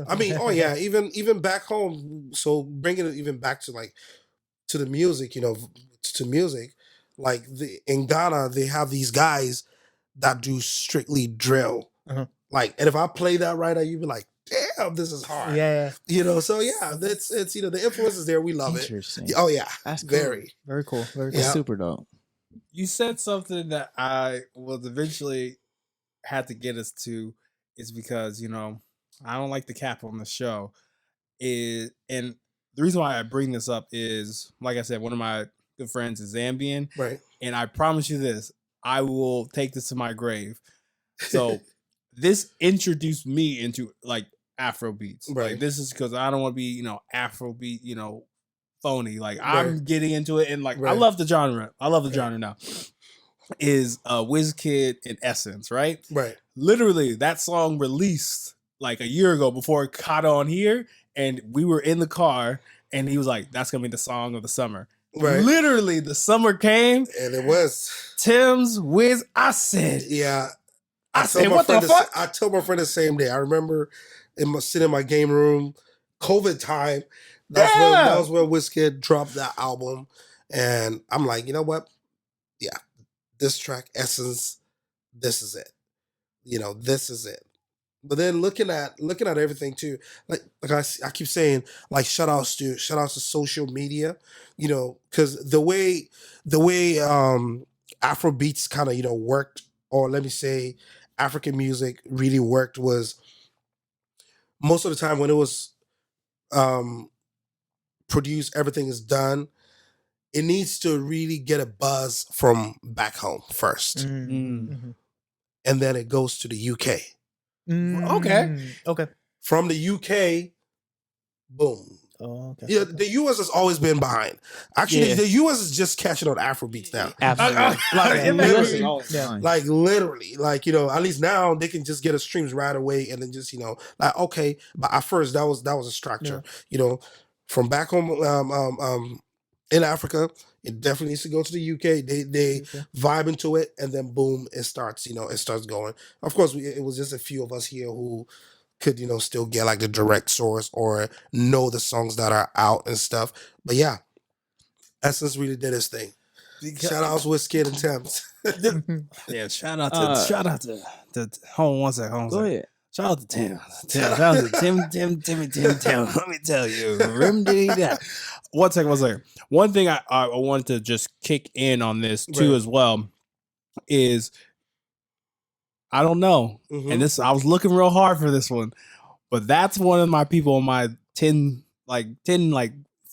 S4: I mean, oh yeah, even back home. So bringing it even back to like to the music, to music, like in Ghana they have these guys that do strictly drill.
S2: Uh-huh.
S4: Like, and if I play that right, you'd be like, damn, this is hard.
S2: Yeah.
S4: So yeah, it's the influence is there. We love it.
S3: Interesting.
S4: Oh yeah,
S3: That's cool.
S4: very.
S2: Very cool. Very cool.
S3: That's
S4: Yeah.
S3: super dope.
S1: You said something that I was eventually had to get us to, is because I don't like the cap on the show. And the reason why I bring this up is, like I said, one of my good friends is Zambian,
S4: Right.
S1: and I promise you this: I will take this to my grave. So this introduced me into like Afro beats.
S4: Right.
S1: Like this is because I don't want to be Afro beat phony. Like
S4: Right.
S1: I'm getting into it, and like I
S4: Right.
S1: love the genre. I love the
S4: Right.
S1: genre now. Is Wizkid in Essence, right?
S4: Right.
S1: Literally, that song released like a year ago before it caught on here, and we were in the car, and he was like, "That's gonna be the song of the summer."
S4: Right.
S1: Literally, the summer came.
S4: And it was.
S1: Tim's Wiz. I said,
S4: Yeah.
S1: I
S4: told
S1: said,
S4: my
S1: what the
S4: friend
S1: fuck?
S4: I told my friend the same day. I remember sitting in my game room, COVID time. That was when Wizkid dropped that album, and I'm like, you know what? Yeah, this track, Essence, this is it. This is it. But then looking at everything too, like I keep saying, like shout outs to social media, because the way Afro beats kind of worked, or let me say African music really worked, was most of the time when it was produced, everything is done. It needs to really get a buzz from back home first,
S2: Mm-hmm.
S4: and then it goes to the UK.
S2: Okay.
S4: From the UK, boom.
S2: Oh, okay.
S4: Yeah, the US has always been behind. Actually,
S3: Yeah.
S4: the US is just catching on Afro beats now.
S3: Absolutely.
S4: Like,
S1: It makes
S4: literally,
S3: Yeah.
S4: like literally, like at least now they can just get a streams right away, and then just like, okay. But at first that was a structure. From back home in Africa, it definitely needs to go to the UK. They vibe into it, and then boom, it starts going. Of course, it was just a few of us here who could still get like the direct source or know the songs that are out and stuff. But yeah, Essence really did his thing. Shout out to Wizkid and Thames.
S1: Yeah, shout out to hold on one second.
S3: Go ahead.
S1: Shout out to Tim. Shout out to Tim. Let me tell you. Rim diddy that. One second. One thing I wanted to just kick in on this too
S4: Right.
S1: as well is I don't know.
S4: Mhm.
S1: And this I was looking real hard for this one, but that's one of my people on my 10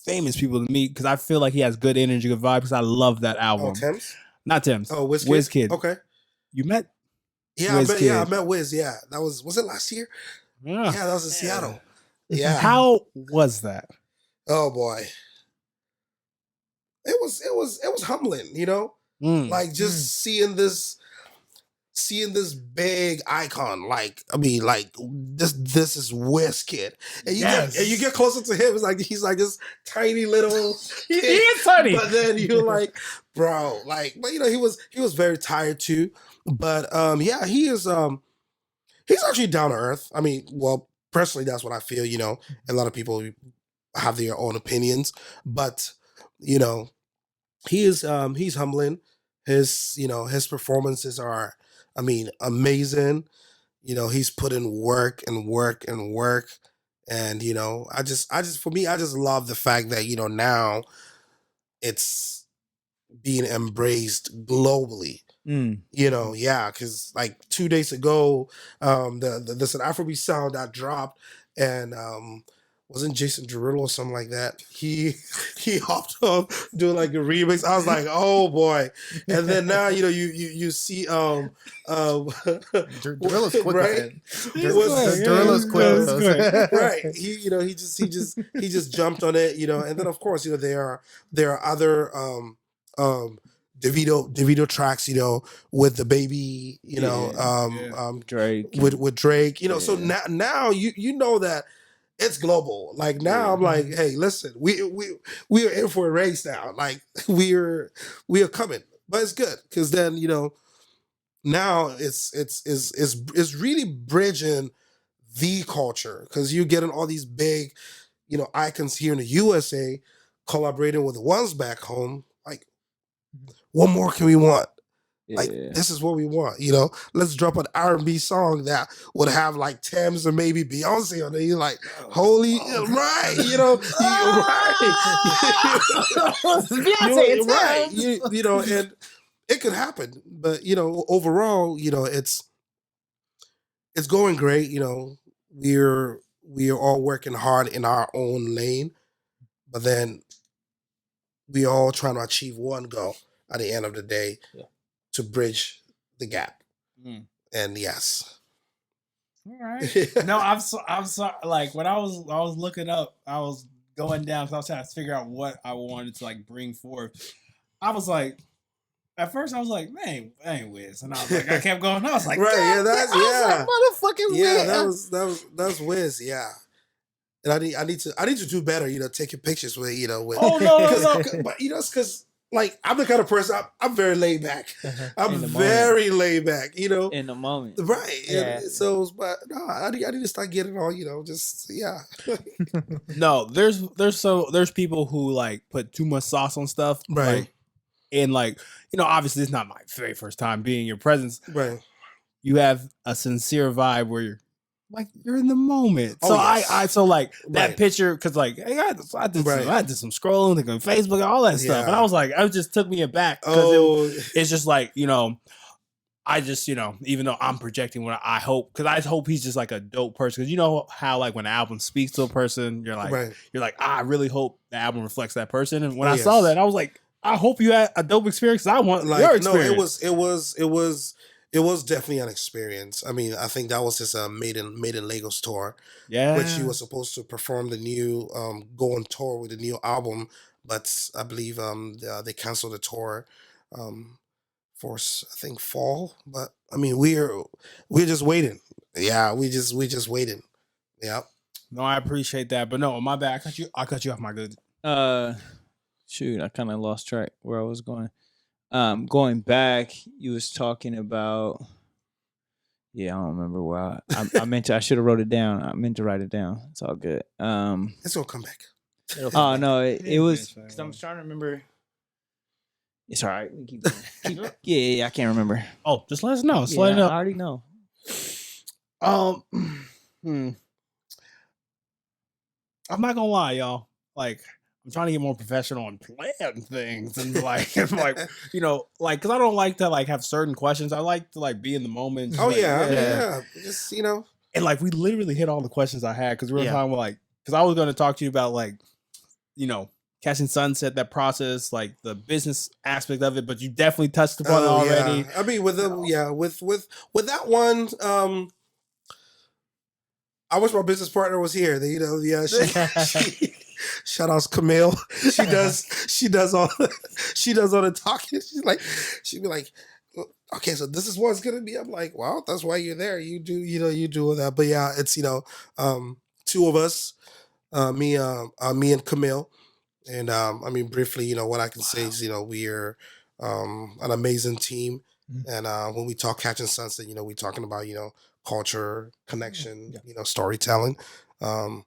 S1: famous people to meet because I feel like he has good energy, good vibes. Because I love that album.
S4: Oh, Thames?
S1: Not Tim's.
S4: Oh, Wizkid.
S1: Wizkid.
S4: Okay.
S1: You met?
S4: Yeah,
S1: Wizkid.
S4: I met Wiz. Yeah, that was it last year? Yeah, that was in Seattle. Yeah.
S1: How was that?
S4: Oh boy. It was humbling, you know? Like just seeing this big icon. Like, I mean, like this is Wizkid. And you get closer to him, it's like he's like this tiny little
S1: He is tiny.
S4: But then you're like, bro, like, but you know, he was very tired too. But yeah, he's actually down to earth. I mean, well, personally, that's what I feel, you know. A lot of people have their own opinions, but you know, he's humbling. His performances are, I mean, amazing. You know, he's put in work and work and work. And, you know, I just for me, I just love the fact that, you know, now it's being embraced globally. You know, yeah, because like 2 days ago, there's an Afrobeat sound that dropped, and wasn't Jason Derulo or something like that? He hopped up doing like a remix. I was like, oh boy! And then now you see
S2: Derulo's quick
S4: right?
S2: with it.
S4: Derulo's
S2: quick.
S4: Right. He just jumped on it, you know. And then of course, you know, there are other Davido tracks, you know, with the baby, you know,
S3: Drake
S4: with Drake, you know. So now you know that it's global. Like now I'm like, hey, listen, we are in for a race now. Like we are coming, but it's good because then, you know, now it's really bridging the culture because you're getting all these big, you know, icons here in the USA collaborating with the ones back home. Like, what more can we want? Like, this is what we want, you know. Let's drop an R&B song that would have like Thames or maybe Beyonce on it. You're like, holy, right, you know,
S2: Beyonce,
S4: right, you know, and it could happen, but you know, overall, you know, it's going great. You know, we are all working hard in our own lane, but then we all trying to achieve one goal at the end of the day. To bridge the gap. And yes.
S1: All right. No, I'm so like when I was looking up, I was going down because I was trying to figure out what I wanted to like bring forth. I was like, at first I was like, man, that ain't Wiz. And I was like, I kept going. I was like,
S4: right, yeah, that's
S2: motherfucking
S4: Wiz. That's Wiz, yeah. And I need to do better, you know, taking pictures with, you know, with
S1: no.
S4: But you know, it's because like I'm the kind of person I'm very laid back. I'm very laid back, you know.
S3: In the moment.
S4: Right.
S2: Yeah.
S4: So but no, I need to start getting all, you know, just
S1: No, there's people who like put too much sauce on stuff.
S4: Right.
S1: Like, and like, you know, obviously it's not my very first time being in your presence.
S4: Right.
S1: You have a sincere vibe where you're like you're in the moment.
S4: Oh,
S1: So
S4: yes.
S1: I so like that
S4: Right.
S1: picture because like hey, I did some scrolling like on Facebook and all that stuff, and I was like, it just took me aback because it's just like, you know, I just, you know, even though I'm projecting what I hope, because I hope he's just like a dope person. Because you know how like when an album speaks to a person, you're like, I really hope the album reflects that person. And when I saw that, I was like, I hope you had a dope experience. I want
S4: like
S1: your experience.
S4: No, it was definitely an experience. I mean, I think that was his Made in Lagos tour, which he was supposed to perform the new go on tour with the new album, but I believe they canceled the tour for I think fall. But I mean, we're just waiting. Yeah, we just waiting. Yeah.
S1: No, I appreciate that, but no, my bad. I cut you off, my good.
S3: Shoot, I kind of lost track where I was going. Going back, you was talking about. Yeah, I don't remember where I meant to. I should have wrote it down. I meant to write it down. It's all good.
S4: It's gonna come back.
S3: Oh no, it was because I'm trying to remember. It's all right. We keep going. Yeah, I can't remember.
S1: Oh, just let us know. Just
S3: Yeah,
S1: let it
S3: I
S1: know.
S3: already know.
S1: Hmm. I'm not gonna lie, y'all. Like, I'm trying to get more professional and plan things and like, and like, you know, like, cause I don't like to like have certain questions. I like to like be in the moment. Just,
S4: Oh
S1: like,
S4: yeah, I mean,
S2: Yeah.
S4: yeah. Just
S1: and like we literally hit all the questions I had because we were
S2: Yeah.
S1: talking about like, cause I was going to talk to you about like, you know, catching sunset, that process, like the business aspect of it. But you definitely touched upon it already.
S4: Yeah. I mean, with the with that one, I wish my business partner was here. You know, yeah, she shout outs Camille. She does all the talking. She'd be like, okay, so this is what it's gonna be. I'm like, well, that's why you're there. You do all that. But yeah, it's two of us, me and Camille. And I mean, briefly, what I can say is, we're an amazing team.
S2: Mhm.
S4: And when we talk catching sunset, we're talking about, culture, connection,
S2: Yeah.
S4: storytelling. Um,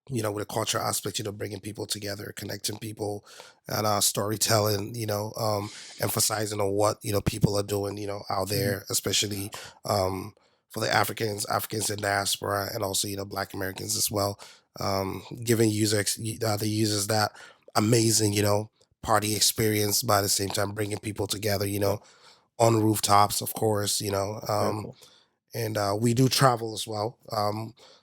S4: with the culture aspect, bringing people together, connecting people, and storytelling, emphasizing on what, people are doing, out there, especially for the Africans in diaspora, and also, Black Americans as well. Giving the users that amazing, party experience, by the same time bringing people together, on rooftops, of course,
S2: Very cool.
S4: and we do travel as well.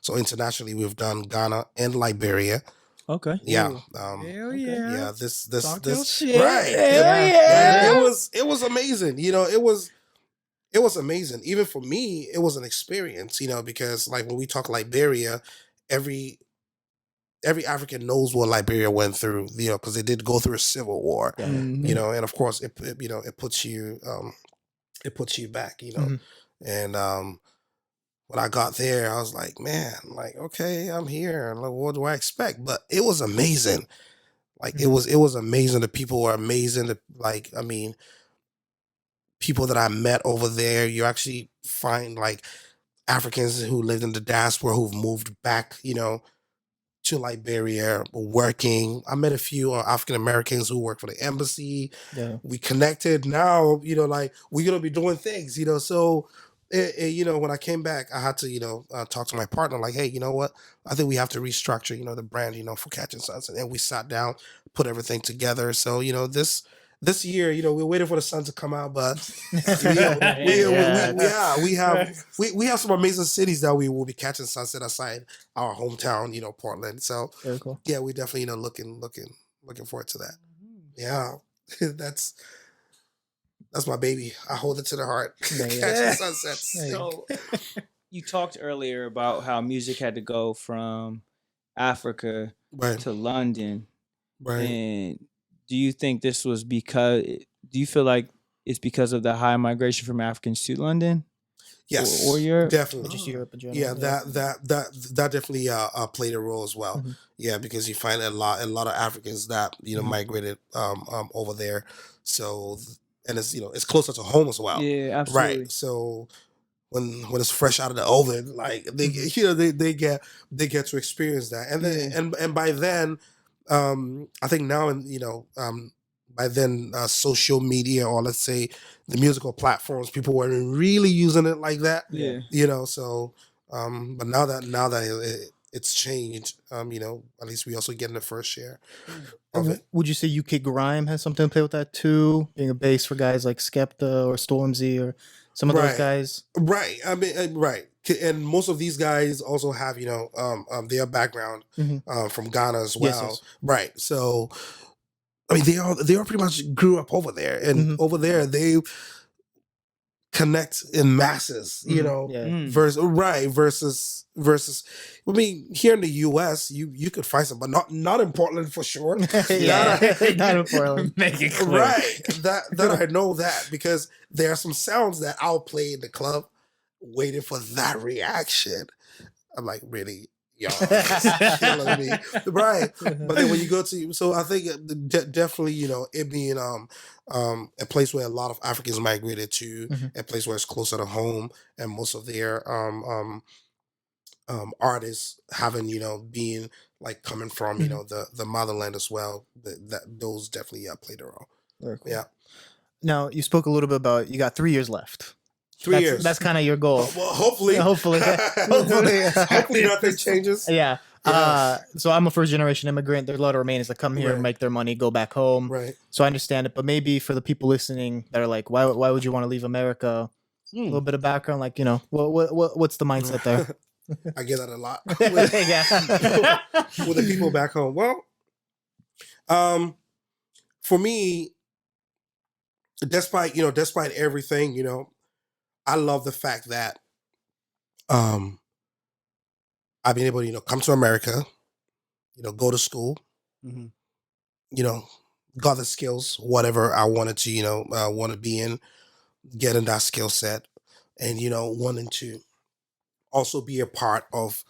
S4: So internationally, we've done Ghana and Liberia.
S3: Okay.
S4: Yeah,
S1: Hell
S3: Okay.
S1: yeah.
S4: yeah. This
S1: Talk your shit.
S4: right.
S1: Hell
S4: And
S1: yeah.
S4: it was amazing. It was amazing. Even for me, it was an experience. Because like when we talk Liberia, every African knows what Liberia went through. Because they did go through a civil war.
S2: Yeah.
S1: Mhm.
S4: And of course it puts you back.
S2: Mhm.
S4: And when I got there, I was like, man, like, okay, I'm here. Like, what do I expect? But it was amazing. Like it was amazing. The people were amazing. I mean, people that I met over there, you actually find like Africans who lived in the diaspora who've moved back, to Liberia working. I met a few African Americans who work for the embassy.
S2: Yeah.
S4: We connected. Now, like we're gonna be doing things, So, when I came back, I had to, talk to my partner. Like, hey, you know what? I think we have to restructure, the brand, for Catching Sunset. And we sat down, put everything together. So, this year, we're waiting for the sun to come out, but we have some amazing cities that we will be catching sunset aside our hometown, Portland. So
S2: Very cool.
S4: yeah, we definitely, looking forward to that. Yeah, that's my baby. I hold it to the heart.
S2: Yeah, yeah.
S4: Catching sunsets.
S2: Yeah, yeah.
S3: So you talked earlier about how music had to go from Africa
S4: Right,
S3: to London.
S4: right.
S3: And do you think this was because, do you feel like it's because of the high migration from Africans to London?
S4: Yes,
S3: Or Europe?
S4: definitely.
S2: Just Europe in general.
S4: Yeah, that definitely played a role as well.
S2: Mhm.
S4: Yeah, because you find a lot of Africans that
S2: Mhm.
S4: migrated over there. So and it's it's closer to home as well.
S3: Yeah, absolutely.
S4: Right. So when it's fresh out of the oven, like they
S2: Mhm.
S4: they get to experience that, and then
S3: Yeah.
S4: and by then, I think now, and by then, social media, or let's say the musical platforms, people weren't really using it like that.
S3: Yeah.
S4: So but now that it's changed, at least we also getting the first share of it.
S2: Would you say UK Grime has something to play with that too? Being a base for guys like Skepta or Stormzy or some of those
S4: Right.
S2: guys?
S4: Right. I mean, right. And most of these guys also have, their background
S2: Mhm.
S4: from Ghana as
S2: Yes,
S4: well.
S2: yes.
S4: Right. So, I mean, they all pretty much grew up over there, and
S2: Mhm.
S4: over there they connect in masses.
S2: Yeah.
S3: Mm.
S4: Versus. I mean, here in the U.S., you could find some, but not in Portland for sure.
S2: Yeah.
S4: Not-
S2: Not in Portland.
S1: Make it clear.
S4: Right. That I know that, because there are some sounds that I'll play in the club waiting for that reaction. I'm like, really? Y'all just killing me. Right. But then when you go to, so I think definitely, it being a place where a lot of Africans migrated to,
S2: Mhm.
S4: a place where it's closer to home, and most of their artists having, being like coming from,
S2: Mhm.
S4: the motherland as well. That those definitely played a role.
S2: Very cool.
S4: Yeah.
S2: Now you spoke a little bit about you got 3 years left.
S4: 3
S2: That's,
S4: years.
S2: That's kind of your goal.
S4: Well, hopefully.
S2: Yeah, hopefully.
S4: hopefully nothing changes.
S2: Yeah.
S4: Yeah.
S2: So I'm a first generation immigrant. There's a lot of Romanians that come here,
S4: Right.
S2: make their money, go back home.
S4: Right.
S2: So I understand it. But maybe for the people listening that are like, why would you want to leave America? A little bit of background, like, you know, what's the mindset there?
S4: I get that a lot
S2: Yeah.
S4: with the people back home. Well, for me, despite everything, I love the fact that I've been able to, come to America, go to school,
S1: Mhm.
S4: got the skills, whatever I wanted to, want to be in, getting that skill set, and wanting to also be a part of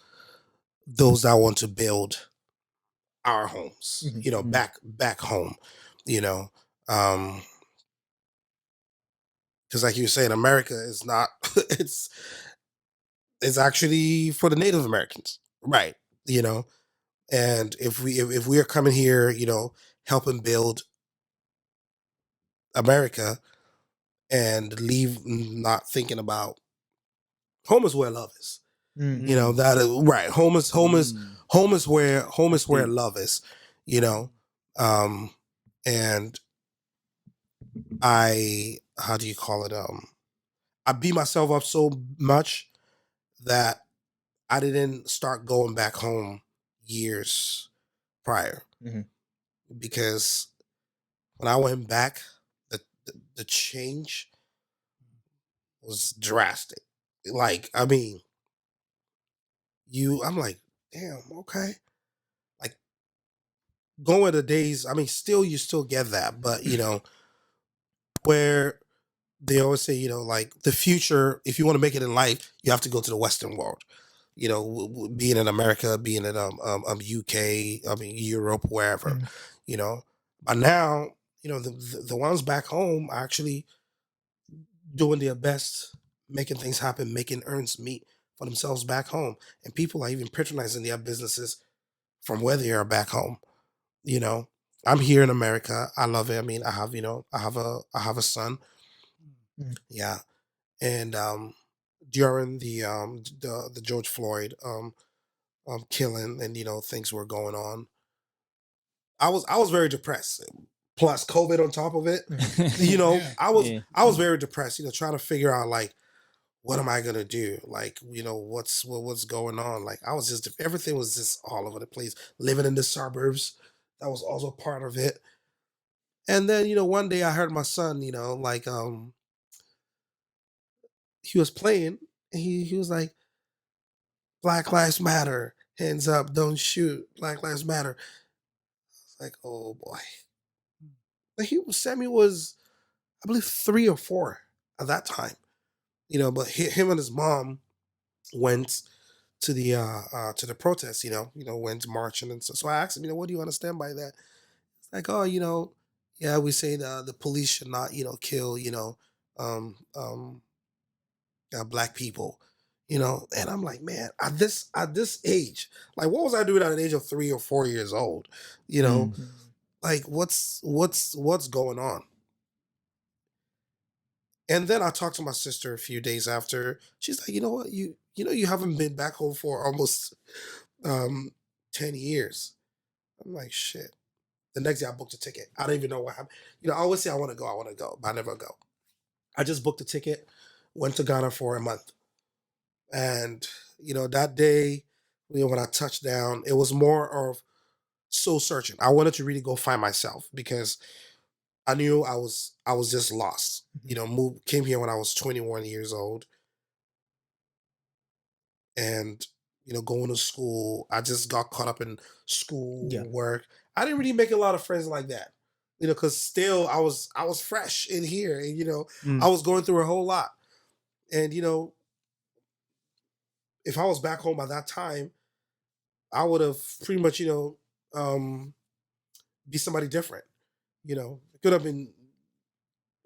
S4: those that want to build our homes,
S2: Mhm.
S4: back home, you know. Um because like you were saying, America is not it's it's actually for the Native Americans. Right. You know, and if we are coming here, helping build America and leave not thinking about home is where love is.
S2: Mm.
S4: That is right. Home is where
S1: deep.
S4: love is, you know. And I how do you call it? I beat myself up so much that I didn't start going back home years prior
S2: Mhm.
S4: because when I went back, the change was drastic. Like, I mean, I'm like, damn, okay. Like going the days, I mean, still you still get that, but where they always say, like the future, if you want to make it in life, you have to go to the Western world. Being in America, being in UK, I mean Europe, wherever,
S2: Mhm.
S4: But now, the ones back home are actually doing their best, making things happen, making earns meet for themselves back home, and people are even patronizing their businesses from where they are back home. You know, I'm here in America. I love it. I mean, I have a son.
S2: Mhm.
S4: Yeah, and during the George Floyd killing, and things were going on, I was very depressed. Plus COVID on top of it,
S1: Yeah.
S4: I was very depressed. Trying to figure out like what am I gonna do? Like what's going on? Like I was just everything was just all over the place. Living in the suburbs, that was also part of it. And then one day I heard my son, like he was playing. He was like, Black Lives Matter, hands up, don't shoot, Black Lives Matter. It's like, oh boy. Like Sammy was, I believe, 3 or 4 at that time. But him and his mom went to the protest. Went marching and so. So I asked him, what do you understand by that? It's like, oh, yeah, we say the police should not, kill, um, um, black people. And I'm like, man, at this age, like, what was I doing at an age of 3 or 4 years old? You know,
S1: Mm.
S4: like what's going on? And then I talked to my sister a few days after. She's like, you know what, you haven't been back home for almost um 10 years. I'm like, shit. The next day I booked a ticket. I don't even know what happened. I always say I want to go, but I never go. I just booked a ticket, went to Ghana for a month. And, that day, when I touched down, it was more of soul searching. I wanted to really go find myself because I knew I was just lost. Came here when I was 21 years old, and going to school, I just got caught up in
S2: Yeah.
S4: school work. I didn't really make a lot of friends like that. Because still I was fresh in here, and
S2: Mm.
S4: I was going through a whole lot. And if I was back home by that time, I would have pretty much be somebody different. It could have been,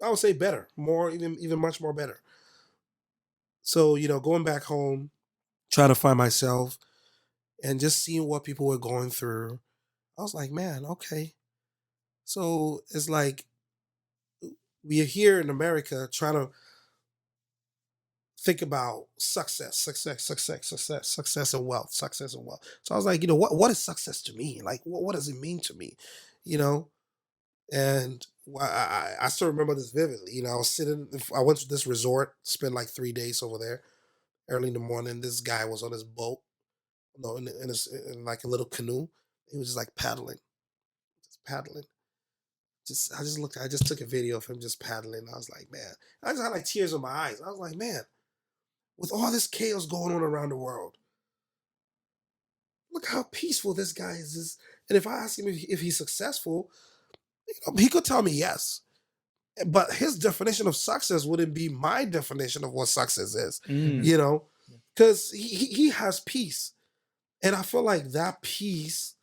S4: I would say, better, more, even much more better. So going back home, trying to find myself, and just seeing what people were going through, I was like, man, okay. So it's like we are here in America trying to think about success and wealth, success and wealth. So I was like, what is success to me? Like, what does it mean to me? You know, and I still remember this vividly. I was sitting, I went to this resort, spent like 3 days over there. Early in the morning, this guy was on his boat, in like a little canoe. He was just like paddling, just paddling. I just took a video of him just paddling. I was like, man, I just had like tears in my eyes. I was like, man, with all this chaos going on around the world, look how peaceful this guy is. And if I ask him if he's successful, he could tell me yes. But his definition of success wouldn't be my definition of what success is, because he has peace. And I feel like that peace,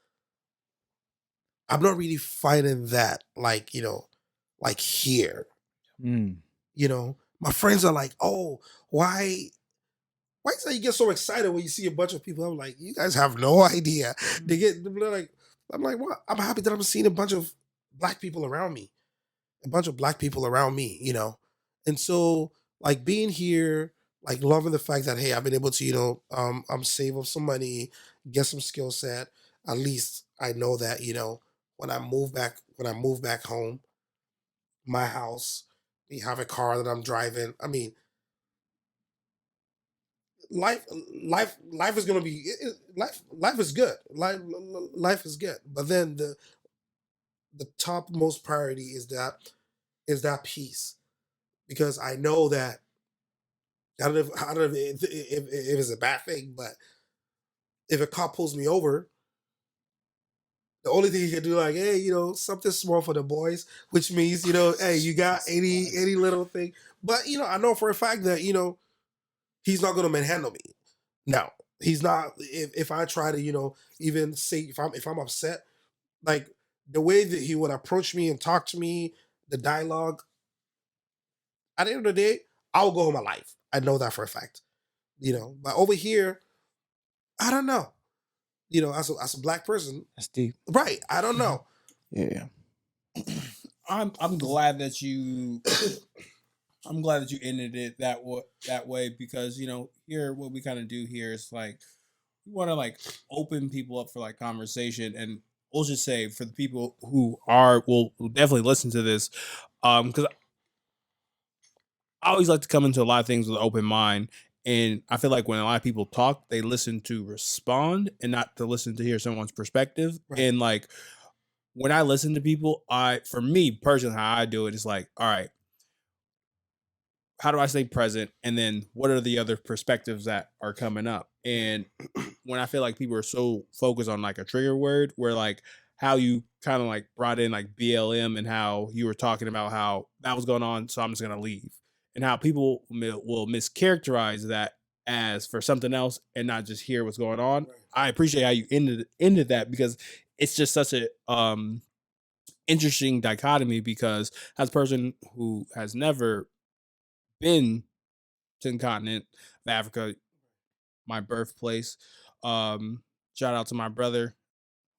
S4: I'm not really finding that, like, like here. My friends are like, oh, why is that you get so excited when you see a bunch of people? I'm like, you guys have no idea. They're like, I'm like, what? I'm happy that I'm seeing a bunch of black people around me, And so, like, being here, like, loving the fact that, hey, I've been able to, save up some money, get some skill set. At least I know that, when I move back home, my house, we have a car that I'm driving. I mean, life life is gonna be life is good. Life is good. But then the topmost priority is that peace, because I know that I don't know if it's a bad thing, but if a cop pulls me over, the only thing he can do, like, hey, something small for the boys, which means, hey, you got any little thing. But I know for a fact that he's not gonna manhandle me. No, he's not. If I try to, even say if I'm upset, like the way that he would approach me and talk to me, the dialogue, at the end of the day, I'll go home alive. I know that for a fact. But over here, I don't know. As a black person,
S3: That's deep.
S4: right? I don't know.
S3: Yeah.
S1: I'm glad that you I'm glad that you ended it that way, because here what we kind of do here is like we want to like open people up for like conversation. And we'll just say, for the people who will definitely listen to this, because I always like to come into a lot of things with an open mind. And I feel like when a lot of people talk, they listen to respond and not to listen to hear someone's perspective.
S4: Right.
S1: And like when I listen to people, for me personally, how I do it is like, all right, how do I stay present? And then what are the other perspectives that are coming up? And when I feel like people are so focused on like a trigger word, where like how you kind of like brought in like BLM, and how you were talking about how that was going on, so I'm just gonna leave, and how people will mischaracterize that as for something else and not just hear what's going on.
S4: Right.
S1: I appreciate how you ended that, because it's just such a interesting dichotomy, because as a person who has never been to the continent of Africa, my birthplace. Shout out to my brother.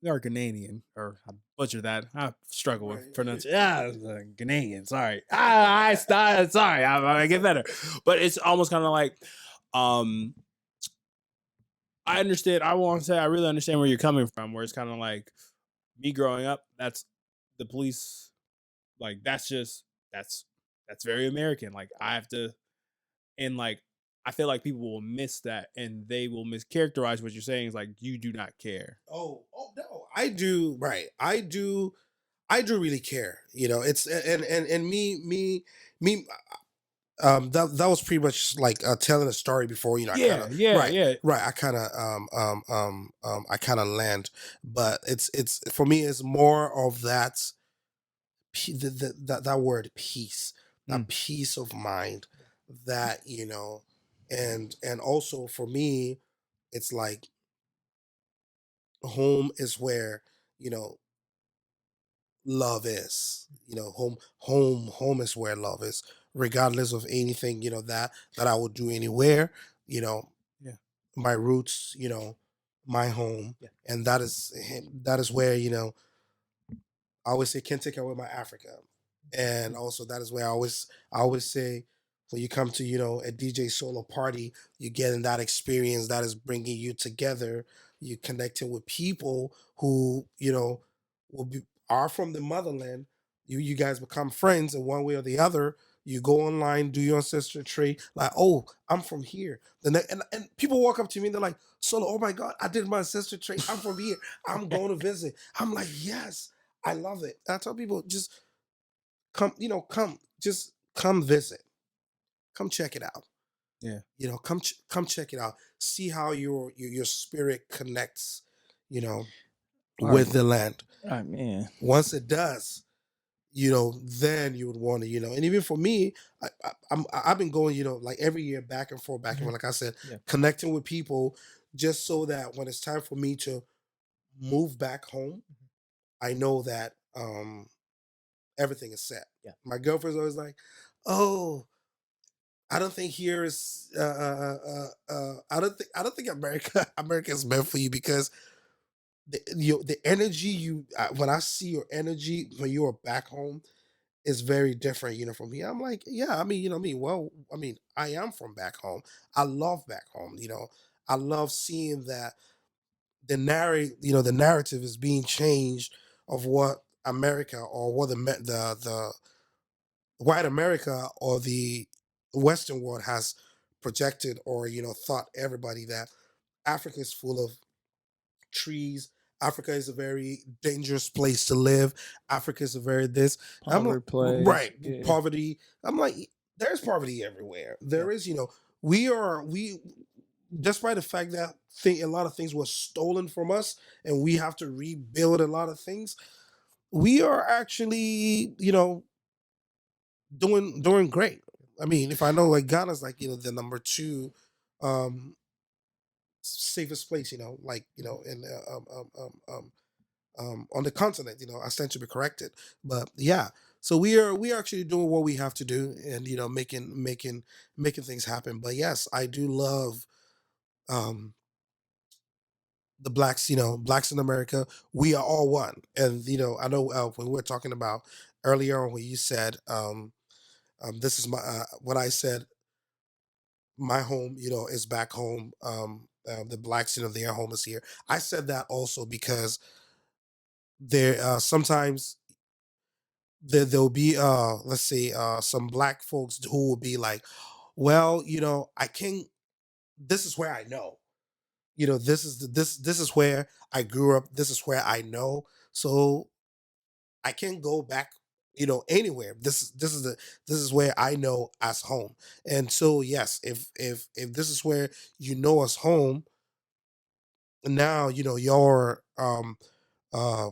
S1: We are Ghanaian, or I butcher that. I struggle with pronunciation. Yeah, Ghanaian. Sorry. Sorry. I get better. But it's almost kind of like, I understand. I want to say I really understand where you're coming from. Where it's kind of like me growing up. That's the police. Like that's very American. Like I have to. And like I feel like people will miss that, and they will mischaracterize what you're saying is like you do not care.
S4: Oh no, I do. Right, I do really care. It's and me. That was pretty much like telling a story before. I kind of right. I kind of land, but it's for me. It's more of that that word peace, that peace of mind, that and also for me, it's like home is where love is. Home is where love is, regardless of anything that I would do anywhere. you know
S1: Yeah.
S4: my roots, my home.
S1: Yeah.
S4: And that is where I always say, can't take away my Africa. And also that is where I always say, when you come to, a DJ solo party, you're getting that experience that is bringing you together. You're connecting with people who, will be are from the motherland. You guys become friends in one way or the other. You go online, do your ancestor tree, like, oh, I'm from here. And people walk up to me and they're like, Solo, oh my God, I did my ancestor tree. I'm from here. I'm going to visit. I'm like, yes, I love it. And I tell people, just come, just come visit, come check it out.
S1: Yeah.
S4: Come check it out. See how your spirit connects, you know,
S3: All
S4: with
S3: right.
S4: the land.
S3: Oh man.
S4: Once it does, then you would want to, and even for me, I've been going, like every year back and forth, back and forth, like I said,
S1: Yeah.
S4: connecting with people, just so that when it's time for me to move back home, I know that everything is set.
S1: Yeah.
S4: My girlfriend's always like, "Oh, I don't think here is. I don't think America is meant for you, because the energy when I see your energy when you are back home is very different. From here, I'm like, yeah. I mean, well, I mean, I am from back home. I love back home. I love seeing that the narrative is being changed of what America, or what the white America or the Western world has projected, or thought everybody that Africa is full of trees. Africa is a very dangerous place to live. Africa is a very this. I'm like,
S3: Poverty place.
S4: right,
S3: Yeah.
S4: poverty. I'm like, there's poverty everywhere. There is, we despite the fact that a lot of things were stolen from us, and we have to rebuild a lot of things. We are actually, doing great. I mean, if I know, like, Ghana's like, the number two um safest place, like, in on the continent. I stand to be corrected, but yeah. So we are actually doing what we have to do, and making things happen. But yes, I do love um the blacks. Blacks in America, we are all one. And I know, when we were talking about earlier on, when you said, this is my when I said my home, is back home. The blacks, their home is here. I said that also because there, sometimes there'll be, let's say, some black folks who will be like, well, I can't. This is where I know. This is where I grew up. This is where I know. So I can't go back, anywhere. This is where I know as home. And so yes, if this is where you know as home, now you're uh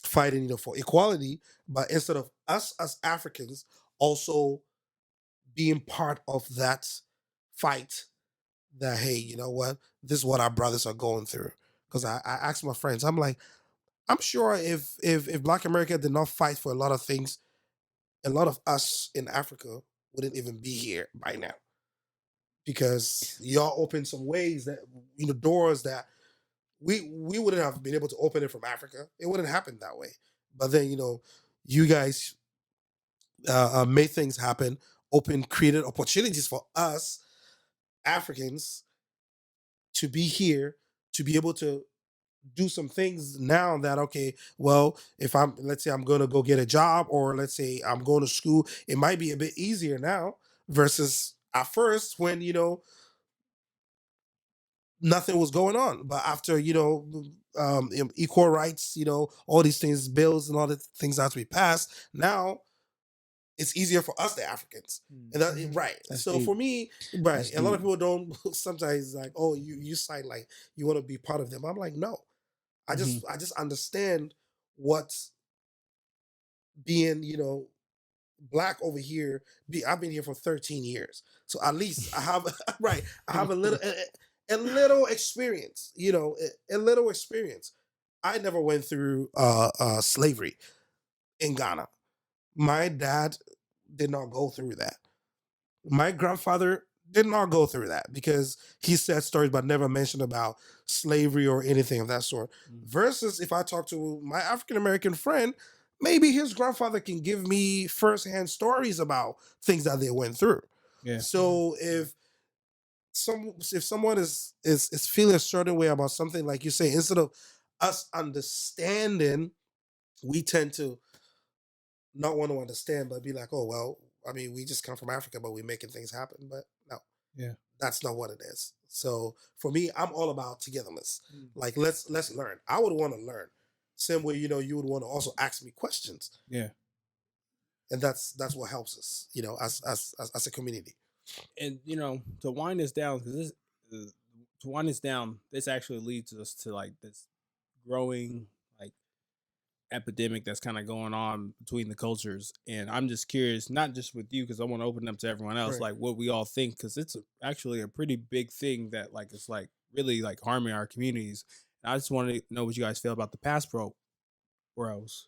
S4: fighting, for equality, but instead of us as Africans also being part of that fight, that, hey, you know what, this is what our brothers are going through. Because I asked my friends, I'm like, I'm sure if Black America did not fight for a lot of things, a lot of us in Africa wouldn't even be here by now, because y'all opened some ways, that, doors that we wouldn't have been able to open it from Africa. It wouldn't happen that way. But then, you guys made things happen, created opportunities for us Africans to be here, to be able to do some things now. That, okay, well, if let's say I'm going to go get a job, or let's say I'm going to school, it might be a bit easier now versus at first, when nothing was going on. But after, equal rights, all these things, bills and all the things that we passed, now it's easier for us, the Africans. And that, right.
S3: That's
S4: So
S3: deep.
S4: for me, right,
S3: That's
S4: a lot of
S3: deep.
S4: people don't sometimes, like, oh, you sign, like, you want to be part of them. I'm like, no. I just understand what being, black over here. I've been here for 13 years. So at least I have right, I have a little experience, a little experience. I never went through slavery in Ghana. My dad did not go through that. My grandfather did not go through that, because he said stories but never mentioned about slavery or anything of that sort.
S1: Mm.
S4: Versus if I talk to my African American friend, maybe his grandfather can give me firsthand stories about things that they went through.
S1: Yeah.
S4: So if someone is feeling a certain way about something, like you say, instead of us understanding, we tend to not want to understand, but be like, oh well, I mean, we just come from Africa, but we're making things happen. But no,
S1: Yeah.
S4: that's not what it is. So for me, I'm all about togetherness.
S3: Mm.
S4: Like let's learn. I would want to learn. Same way, you would want to also ask me questions.
S1: Yeah.
S4: And that's what helps us, as a community.
S1: And to wind this down, because to wind this down, this actually leads us to like this growing like epidemic that's kind of going on between the cultures. And I'm just curious, not just with you, because I want to open up to everyone else,
S4: Right.
S1: like what we all think, because it's actually a pretty big thing that like it's like really like harming our communities. And I just want to know what you guys feel about the passport bros.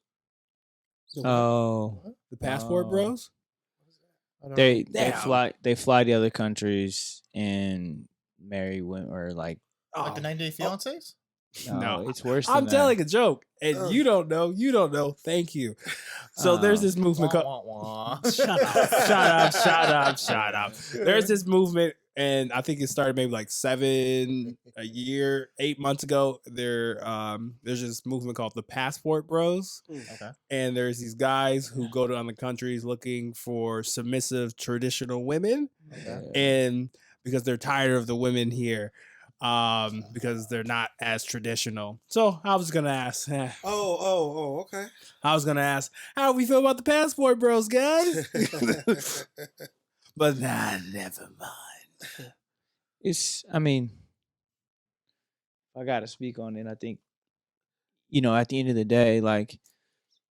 S3: Oh,
S1: The passport
S3: Oh.
S1: bros.
S2: I don't
S3: they
S2: know.
S3: they fly to other countries and marry women, or like
S2: Like the 90 Day Fiancés?
S3: no,
S1: No,
S3: it's worse than
S1: I'm
S3: that.
S1: telling a joke, and
S4: Ugh.
S1: you don't know. You don't know. Thank you. So there's this movement called.
S2: Wah.
S1: Shut up! Shut up! Shut up! Shut up! There's this movement, and I think it started maybe like 8 months ago. There's this movement called the Passport Bros,
S2: Okay.
S1: and there's these guys who go to other countries looking for submissive traditional women,
S2: Okay.
S1: and because they're tired of the women here, because they're not as traditional. So I was gonna ask.
S4: Okay.
S1: I was gonna ask how we feel about the Passport Bros, guys. But nah, never mind.
S3: I mean, I gotta speak on it. I think, at the end of the day, like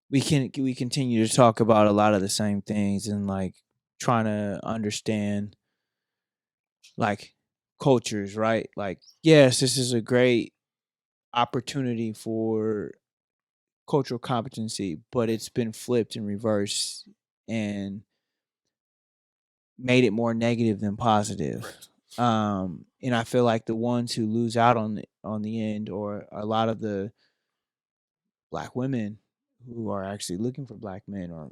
S3: we continue to talk about a lot of the same things, and like trying to understand like cultures, right? Like, yes, this is a great opportunity for cultural competency, but it's been flipped and reversed and made it more negative than positive.
S4: Correct.
S3: And I feel like the ones who lose out on the end, or a lot of the black women who are actually looking for black men, or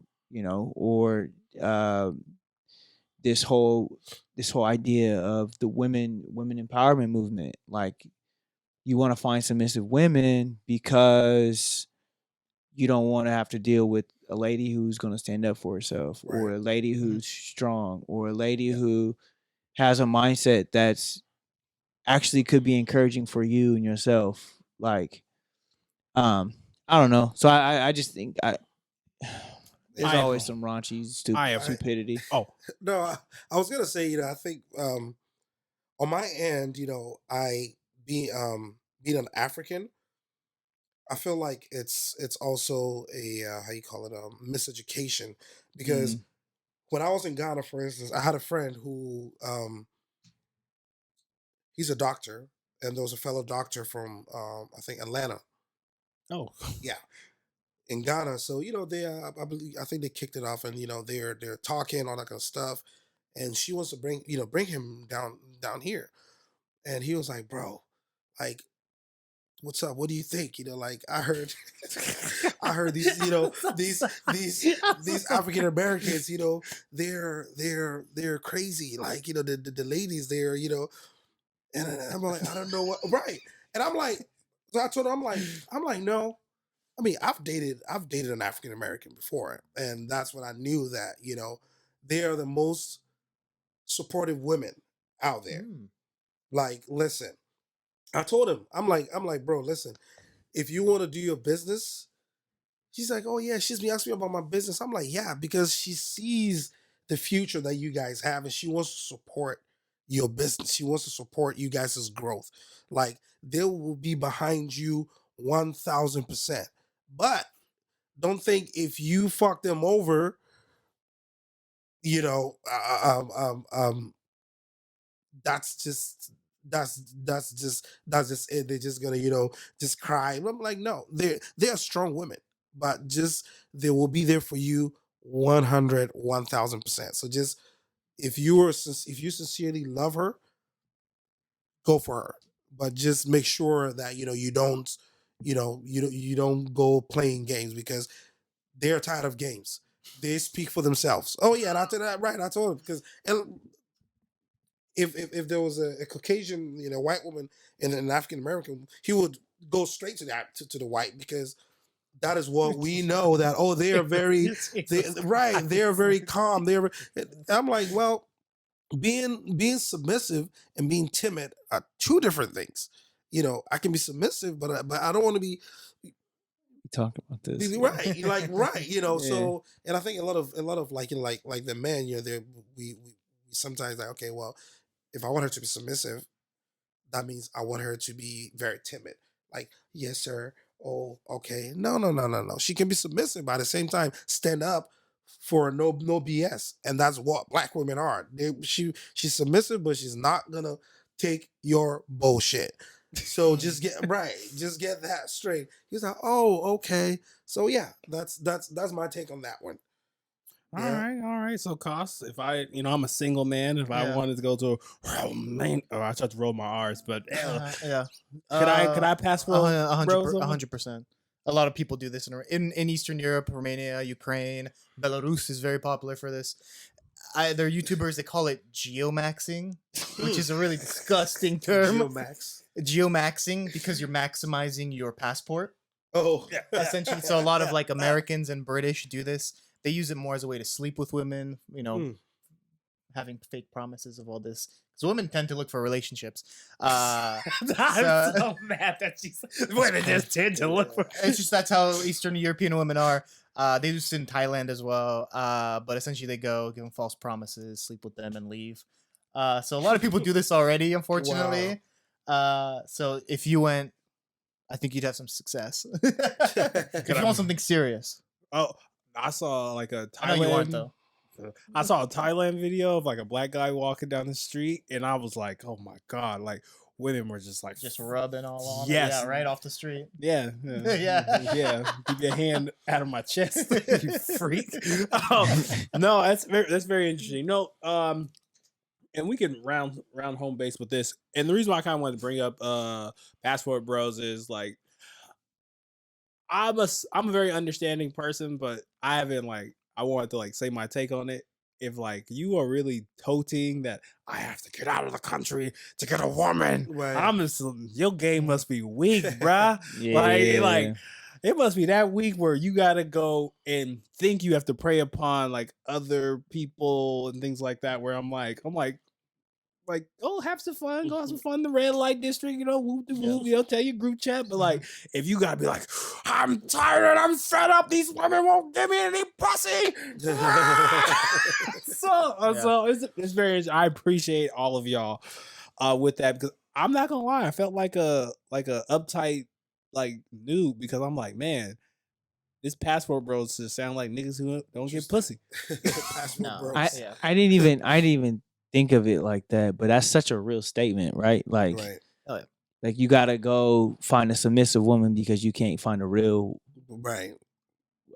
S3: or uh, this whole idea of the women empowerment movement. Like, you want to find submissive women because you don't want to have to deal with a lady who's going to stand up for herself, or
S4: Right.
S3: a lady who's strong, or a lady who has a mindset that's actually could be encouraging for you and yourself. Like, I don't know. So I just think there's
S1: I-
S3: always some raunchy
S1: I-
S3: stupidity.
S1: Oh,
S4: No, I was gonna say, I think on my end, I being an African, I feel like it's also a how you call it, miseducation, because when I was in Ghana, for instance, I had a friend who he's a doctor, and there was a fellow doctor from I think Atlanta,
S1: oh,
S4: yeah, in Ghana. So they I think they kicked it off, and they're talking all that kind of stuff, and she wants to bring him down here, and he was like, bro, like, what's up? What do you think? Like, I heard I heard these, these African Americans, they're crazy. Like, the ladies there, and I'm like, I don't know what, right. And I'm like, so I told her, I'm like, no. I mean, I've dated an African American before, and that's when I knew that, they are the most supportive women out there. Like, listen, I told him, I'm like, bro, listen, if you want to do your business, she's like, oh yeah, she's me asking me about my business. I'm like, yeah, because she sees the future that you guys have, and she wants to support your business. She wants to support you guys' growth. Like, they will be behind you 1,000%. But don't think if you fuck them over, you know, that's just that's just it. They're just gonna just cry. And I'm like, no, they're strong women, but just they will be there for you 100 1,000%. So just if you sincerely love her, go for her, but just make sure that you don't you don't go playing games, because they're tired of games. They speak for themselves. Oh yeah, and I told that right. I told him because if there was a Caucasian, white woman and an African American, he would go straight to that to the white because that is what we know that they are very they are very calm. I'm like, well, being submissive and being timid are two different things. I can be submissive, but I don't want to be
S3: Talk about this.
S4: right, right.
S3: Yeah.
S4: So, and I think a lot of like the men, we sometimes like, okay, well, if I want her to be submissive, that means I want her to be very timid. Like, yes, sir. Oh, okay. No, no, no, no, no. She can be submissive, but at the same time, stand up for no BS. And that's what black women are. She's submissive, but she's not gonna take your bullshit. So just get that straight. He's like, oh, okay. So yeah, that's my take on that one.
S1: All right. So, cost. If I'm a single man. If I wanted to go to I tried to roll my R's, but
S2: yeah.
S1: Could I pass for
S2: 100%? A lot of people do this in Eastern Europe, Romania, Ukraine, Belarus is very popular for this. They're YouTubers. They call it geomaxing, which is a really disgusting term. Geomaxing because you're maximizing your passport.
S4: Oh,
S2: essentially. So a lot of like Americans and British do this. They use it more as a way to sleep with women, having fake promises of all this. Because women tend to look for relationships.
S1: I'm so mad that women just tend to look for.
S2: It's just that's how Eastern European women are. They do this in Thailand as well. But essentially they go, give them false promises, sleep with them, and leave. So a lot of people do this already, unfortunately. Wow. So if you went, I think you'd have some success. If you want something serious.
S1: Oh, I saw like a Thailand.
S2: I know you aren't though.
S1: I saw a Thailand video of like a black guy walking down the street, and I was like, "Oh my god!" Like women were just
S2: rubbing all on.
S1: Yes,
S2: yeah, right off the street.
S1: Yeah. Keep your hand out of my chest, you freak. No, that's very interesting. No, and we can round home base with this. And the reason why I kind of wanted to bring up Passport Bros is like I'm a very understanding person, but I wanted to say my take on it. If you are really toting that I have to get out of the country to get a woman, right. Your game must be weak, bruh. Yeah. It must be that weak where you gotta go and think you have to prey upon other people and things like that. Where I'm like, oh, have some fun, go have some fun in the red light district, whoop de whoop, tell your group chat. But if you gotta be like, I'm tired and I'm fed up, these women won't give me any pussy. So it's very. I appreciate all of y'all with that, because I'm not gonna lie, I felt like a uptight noob, because I'm like, man, this Passport Bros just sound like niggas who don't get pussy.
S3: Passport Bros. I didn't even think of it like that, but that's such a real statement, right? Like you gotta go find a submissive woman because you can't find a real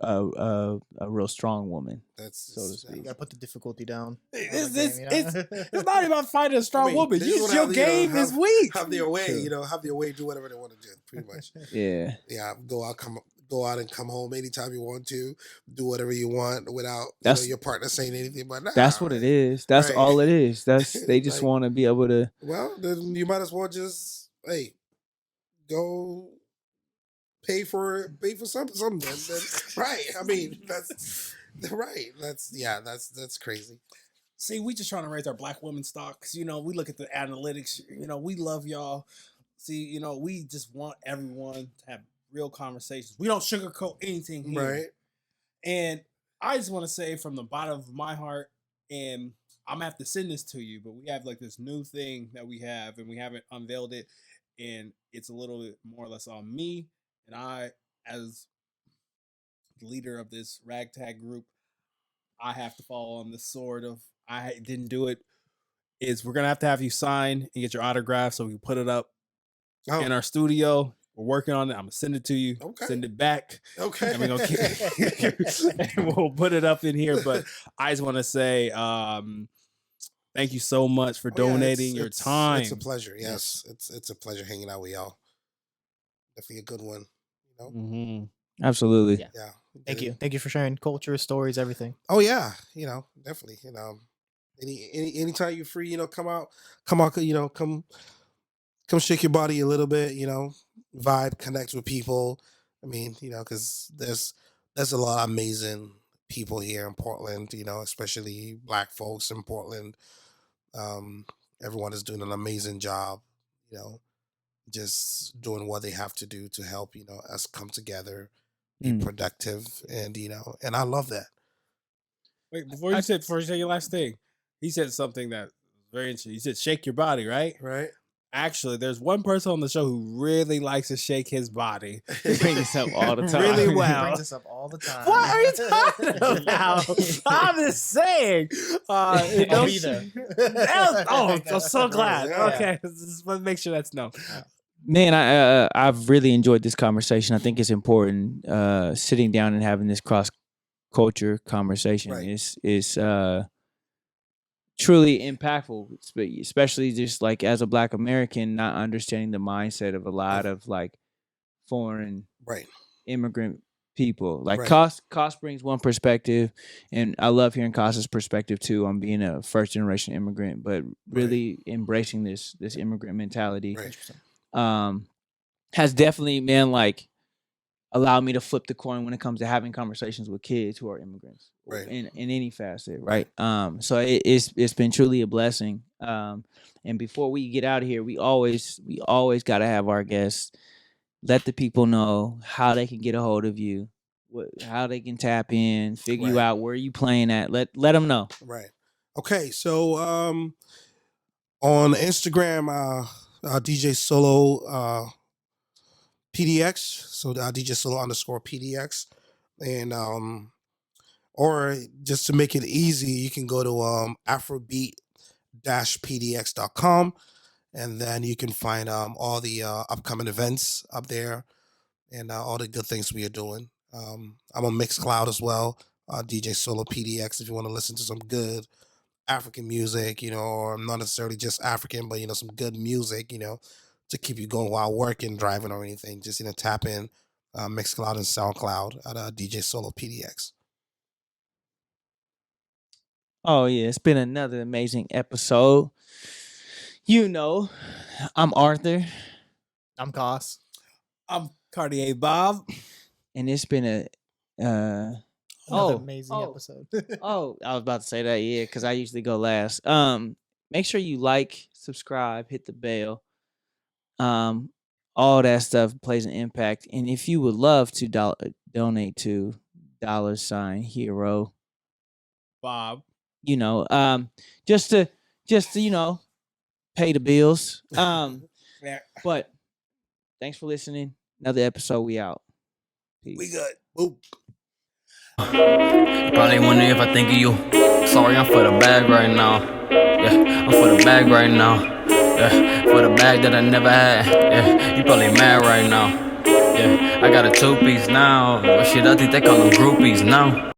S3: a real strong woman. That's so to speak.
S2: You gotta put the difficulty down.
S1: It's not about finding a strong woman. Your game is weak.
S4: Have their way, have their way. Do whatever they want to do. Pretty much. Yeah. Go out and come home anytime you want to. Do whatever you want without your partner saying anything. But
S3: that's what it is. That's all it is. They just want to be able to.
S4: Well, then you might as well just go pay for something. Right. I mean, that's right. That's crazy.
S1: See, we just trying to raise our black women stock. We look at the analytics. We love y'all. See, we just want everyone to have real conversations. We don't sugarcoat anything here.
S4: Right.
S1: And I just want to say from the bottom of my heart, and I'm gonna have to send this to you, but we have this new thing that we have, and we haven't unveiled it, and it's a little bit more or less on me, and I, as leader of this ragtag group, I have to fall on the sword of I didn't do it. Is we're gonna have to have you sign and get your autograph so we can put it up in our studio. We're working on it. I'm gonna send it to you.
S4: Okay.
S1: Send it back.
S4: Okay.
S1: And we're gonna and we'll put it up in here. But I just want to say thank you so much for donating your time.
S4: It's a pleasure. Yes, it's a pleasure hanging out with y'all. Definitely a good one.
S3: Mm-hmm. Absolutely.
S4: Yeah.
S2: Thank you for sharing culture, stories, everything.
S4: Oh yeah, definitely. Anytime you're free, come out, come shake your body a little bit, vibe, connect with people. I mean, because there's a lot of amazing people here in Portland, especially black folks in Portland. Um, Everyone is doing an amazing job, you know, just doing what they have to do to help, us come together, be productive, and and I love that.
S1: Wait, before you say your last thing, he said something that was very interesting. He said, "Shake your body," right?
S4: Right?
S1: Actually, there's one person on the show who really likes to shake his body.
S3: He brings this up all the time.
S1: Really
S2: He
S1: well.
S2: brings us up all the time.
S1: What are you talking about? I'm just saying.
S2: I'll be there.
S1: I'm so glad.
S4: Yeah.
S1: Okay, just want to make sure that's known.
S3: Man, I've really enjoyed this conversation. I think it's important sitting down and having this cross culture conversation.
S4: Right.
S3: Is truly impactful, especially just like as a Black American, not understanding the mindset of a lot of like foreign
S4: Right.
S3: immigrant people. Like
S4: Right.
S3: Cost brings one perspective, and I love hearing Cost's perspective too on being a first generation immigrant, but really embracing this immigrant mentality.
S4: Right.
S3: Has definitely, man, like allowed me to flip the coin when it comes to having conversations with kids who are immigrants,
S4: Right.
S3: in any facet, right? So it's been truly a blessing. And before we get out of here, we always got to have our guests let the people know how they can get a hold of you, how they can tap in, figure you
S4: Right.
S3: out, where you playing at. Let them know.
S4: Right. Okay. So on Instagram, DJ Solo PDX. So DJ Solo _ PDX, and or just to make it easy, you can go to Afrobeat-PDX.com, and then you can find all the upcoming events up there and all the good things we are doing. I'm on Mixcloud as well, DJ Solo PDX, if you want to listen to some good African music, or not necessarily just African, but some good music, to keep you going while working, driving, or anything. Just tap in Mixcloud and SoundCloud at DJ Solo PDX.
S3: Oh yeah, it's been another amazing episode. I'm Arthur,
S2: I'm Cos.
S1: I'm Cartier Bob.
S3: and it's been a
S2: Another amazing episode.
S3: I was about to say that, yeah, because I usually go last. Make sure you like, subscribe, hit the bell. All that stuff plays an impact. And if you would love to donate to $Hero,
S1: Bob.
S3: just to pay the bills.
S1: Yeah.
S3: But thanks for listening. Another episode. We out. Peace.
S4: We good. Boop.
S5: Probably wondering if I think of you. Sorry, I'm for the bag right now. Yeah, I'm for the bag right now. Yeah, for the bag that I never had. Yeah, you probably mad right now. Yeah, I got a 2-piece now. But shit, I think they call them groupies now.